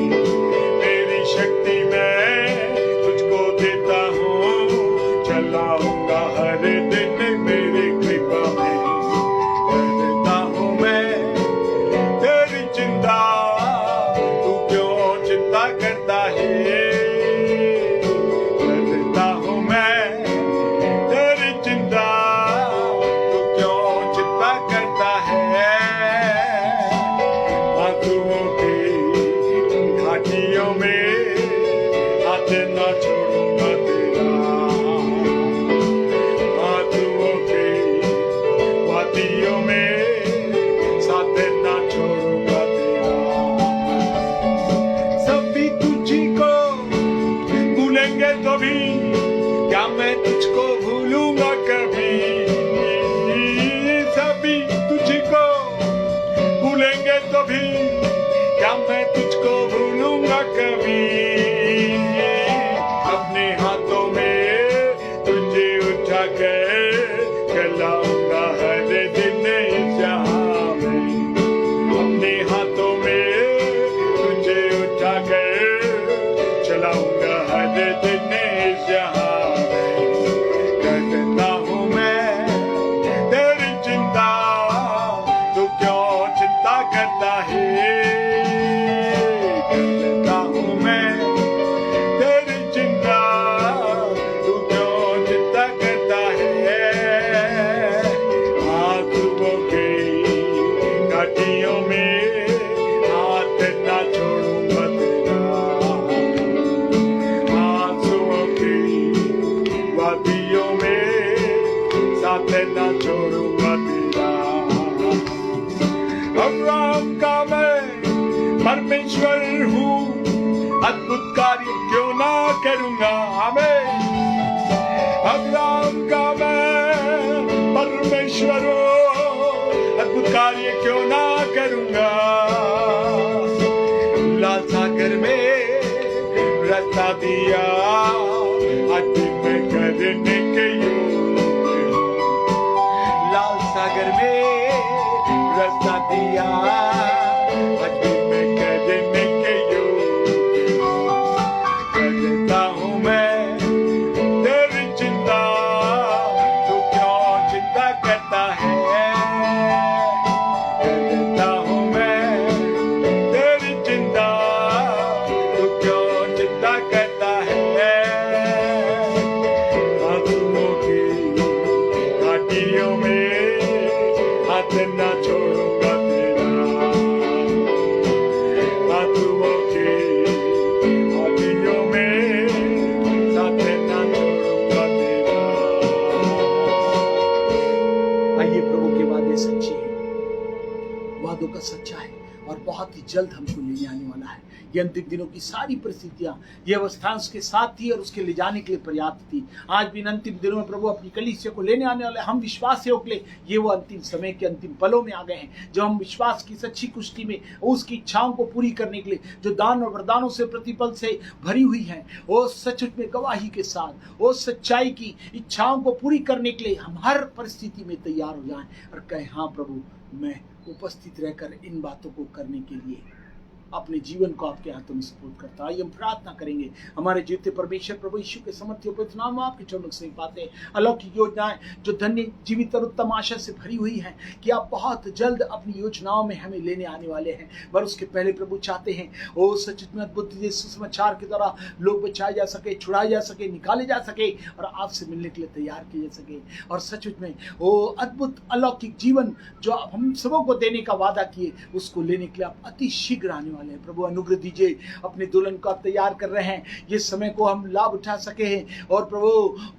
मेरी शक्ति मैं तुझको देता हूँ, चलाऊंगा हर दिन मेरी कृपा में। करता हूँ मैं तेरी चिंता, तू क्यों चिंता करता है। करता हूँ मैं तेरी चिंता, तू क्यों चिंता करता है। आंसुओं की घाटियों में हाथ ना छोड़ूंगा तेरा। आंसुओं की वादियों में साथ ना छोड़ूंगा तेरा। सभी तुझी को भूलेंगे तो भी क्या मैं तुझको भूलूंगा कभी। सभी तुझी को भूलेंगे तो भी क्या मैं तुझको भूलूंगा कभी। अपने हाथों में तुझे उठा कर चलाऊंगा हर दिन इस जहां में। अपने हाथों में तुझे उठा कर चलाऊंगा हर दिन इस जहां में। करता हूँ मैं तेरी चिंता, तू क्यों चिंता करता है। करता हूँ अब्राहम का मैं परमेश्वर हूँ, अद्भुत कार्य क्यों ना करूँगा। आमीन। अब्राहम का मैं परमेश्वर हूँ, अद्भुत कार्य क्यों ना करूँगा। लाल सागर में रास्ता दिया, आज मैं करने के योग्य हूँ। लाल सागर में रास्ता दिया, आज मैं करने के योग्य हूँ। करता हूँ मैं तेरी चिंता, तू क्यों चिंता करता है। करता हूँ मैं तेरी चिंता, तू क्यों चिंता करता है। आंसुओं की घाटियों में हाथ न छोड़ूंगा तेरा। आंसुओं की घाटियों में साथ न छोड़ूंगा तेरा।
आइए, प्रभु के वादे सच्चे हैं, वादों का सच्चा है और बहुत ही जल्द हमको लेने आने वाला है। ये अंतिम दिनों की सारी परिस्थितियां, ये अवस्थाएं उसके साथ थी और उसके ले जाने के लिए पर्याप्त थी। आज भी इन अंतिम दिनों में प्रभु अपनी कलीसिया को लेने आने वाले हम विश्वासियों के लिए ये वो अंतिम समय के अंतिम पलों में आ गए हैं, जो हम विश्वास की सच्ची कुश्ती में उसकी इच्छाओं को पूरी करने के लिए जो दान और वरदानों से प्रतिपल से भरी हुई है, वो सचमुच में गवाही के साथ वो सच्चाई की इच्छाओं को पूरी करने के लिए हम हर परिस्थिति में तैयार हो जाएं और कहें, हाँ प्रभु, मैं उपस्थित रहकर इन बातों को करने के लिए अपने जीवन को आपके हाथों में सपुर्द करता। आइए हम प्रार्थना करेंगे। हमारे जीवित परमेश्वर प्रभु यीशु के समर्थी पवित्र नाम में आपके चरणों से पाते अलौकिक योजनाएं जो धन्य जीवित और उत्तम आशा से भरी हुई हैं कि आप बहुत जल्द अपनी योजनाओं में हमें लेने आने वाले हैं। पर उसके पहले प्रभु चाहते हैं ओ सच में अद्भुत सुसमाचार के द्वारा लोग बचाए जा सके, छुड़ाए जा सके, निकाले जा सके और आपसे मिलने के लिए तैयार किए जा सके। और सचमुच में वो अद्भुत अलौकिक जीवन जो आप हम सबों को देने का वादा किए, उसको लेने के लिए आप अति शीघ्र आने वाले हैं। प्रभु अनुग्रह दीजिए, अपने दुल्हन को आप तैयार कर रहे हैं, ये समय को हम लाभ उठा सके हैं। और प्रभु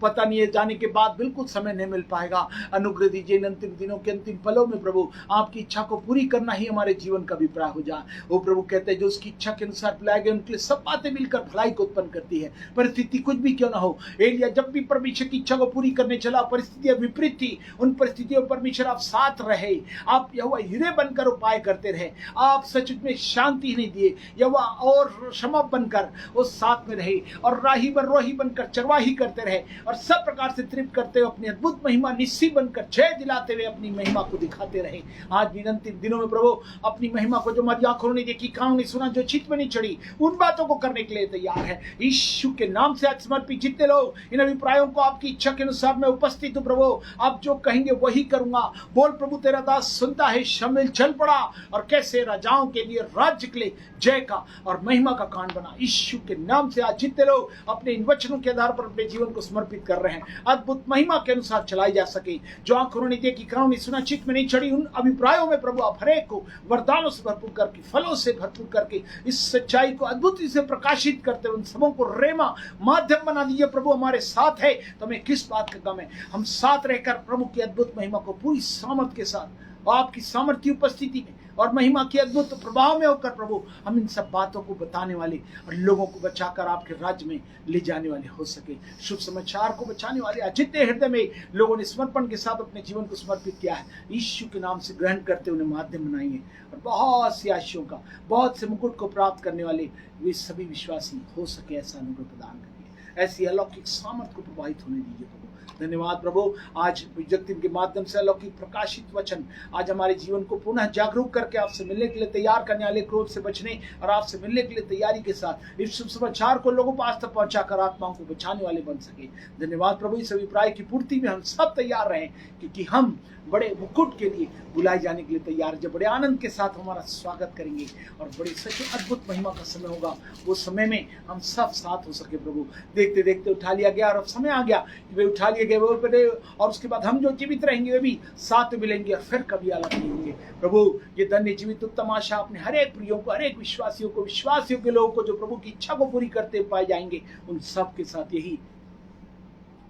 पता नहीं है जाने के बाद बिल्कुल समय नहीं मिल पाएगा। अनुग्रह दीजिए इन अंतिम दिनों के अंतिम पलों में प्रभु आपकी इच्छा को पूरी करना ही हमारे जीवन का अभिप्राय हो जाए। वो प्रभु कहते हैं जो उसकी इच्छा के अनुसार बुलाए गए उनके लिए सब बातें मिलकर भलाई को उत्पन्न करती है। परिस्थिति कुछ भी क्यों ना हो, एलिया जब भी परमेश्वर की इच्छा को पूरी करने चला, परिस्थितियां विपरीत थी, उन परिस्थितियों में परमेश्वर आप साथ रहे, आप यहोवा हीरे बनकर उपाय करते रहे, आप सच में शांति नहीं दिए, यहोवा और क्षमा बनकर वो साथ में रहे और राही बरोही बनकर चरवाही करते रहे और सब प्रकार से तृप्त करते हुए अपनी अद्भुत महिमा निस्सी बनकर जय दिलाते हुए अपनी महिमा को दिखाते रहे। आज भी अंतिम दिनों में प्रभु अपनी महिमा को जो हमारी आंखों ने देखी, कानों ने सुना, जो चित्त में नहीं चढ़ी, उन बातों को करने के लिए तैयार है। यीशु के नाम से आज समर्पित जितने लोग इन अभिप्रायों को आपकी इच्छा के अनुसार मैं उपस्थित हूँ प्रभु, आप जो कहेंगे वही करूंगा। बोल प्रभु, तेरा दास सुनता है। शमूएल चल पड़ा और कैसे राजाओं के लिए, राज्य के लिए जय का और महिमा का कान बना। यीशु के नाम से आज जितने लोग अपने इन वचनों के आधार पर अपने जीवन को समर्पित कर रहे हैं, अद्भुत महिमा के अनुसार चलाई जा सके। जो आंखों ने देखी, कानों ने सुना, चित्त में नहीं चढ़ी, उन अभिप्रायों में प्रभु आप हरेक को वरदानों से भरपूर करके, फलों से भरपूर करके इस सच्चाई को अद्भुत से प्रकाशित करते हुए उन सबों को रेमा माध्यम बना दीजिए। प्रभु हमारे साथ है तो हमें किस बात का गम है। हम साथ रहकर प्रभु की अद्भुत महिमा को पूरी सामर्थ के साथ आपकी सामर्थ्य उपस्थिति में और महिमा के अद्भुत प्रभाव में होकर प्रभु हम इन सब बातों को बताने वाले और लोगों को बचाकर आपके राज्य में ले जाने वाले हो सके। शुभ समाचार को बचाने वाले जितने हृदय में लोगों ने समर्पण के साथ अपने जीवन को समर्पित किया है, यीशु के नाम से ग्रहण करते उन्हें माध्यम बनाइए और बहुत सी आशीषों का, बहुत से मुकुट को प्राप्त करने वाले वे सभी विश्वासी हो सके, ऐसा अनुग्रह प्रदान करिए। ऐसी अलौकिक सामर्थ को प्रवाहित होने दीजिए प्रभु। धन्यवाद प्रभु, आज विज्ञप्ति के माध्यम से अलौकिक प्रकाशित वचन आज हमारे जीवन को पुनः जागरूक करके आपसे मिलने के लिए तैयार करने वाले, क्रोध से बचने और आपसे मिलने के लिए तैयारी के साथ इस शुभ समाचार को लोगों पास तक पहुंचाकर आत्माओं को बचाने वाले बन सके। धन्यवाद प्रभु, इस अभिप्राय की पूर्ति में हम सब तैयार रहें, क्योंकि हम बड़े मुकुट के लिए बुलाए जाने के लिए तैयार, जब बड़े आनंद के साथ हमारा स्वागत करेंगे और बड़ी सच्ची अद्भुत महिमा का समय होगा। वो समय में हम सब साथ हो सके प्रभु। देखते देखते उठा लिया गया और अब समय आ गया कि वे उठा लिए गए और उसके बाद हम जो जीवित रहेंगे वे भी साथ मिलेंगे और फिर कभी अलग नहीं होंगे। प्रभु ये धन्य जीवित उत्तम आशा अपने हर एक प्रियों को, हर एक विश्वासियों को, विश्वासियों के लोगों को जो प्रभु की इच्छा को पूरी करते पाए जाएंगे, उन सब के साथ यही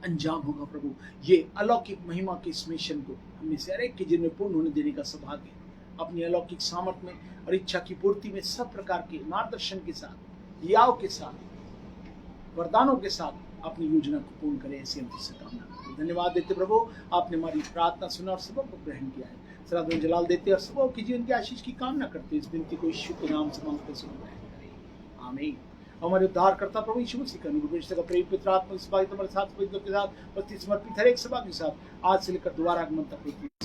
अंजाम होगा प्रभु। ये अलौकिक महिमा के इस मिशन को हमें से हर एक के जीवन में पूर्ण होने देने का सौभाग्य अपनी अलौकिक सामर्थ में और इच्छा की पूर्ति में सब प्रकार के मार्गदर्शन के साथ, याव के साथ, वरदानों के साथ अपनी योजना को पूर्ण करें, ऐसी हम तुझसे कामना करते हैं। धन्यवाद देते प्रभु, आपने हमारी प्रार्थना सुना और सबों को ग्रहण किया है। सराधन जलाल देते और सबों की जीवन की आशीष की कामना करते हैं। इस विनती को यीशु के नाम से मांगते सुन ग्रहण करें, आमीन। हमारे उद्धारकर्ता प्रभु यीशु मसीह का अनुग्रह का प्रेम पितरात्मा इस बात हमारे साथ के साथ पति समर्पित हर एक सभा के साथ आज से लेकर दोबारा आगमन तक होती है।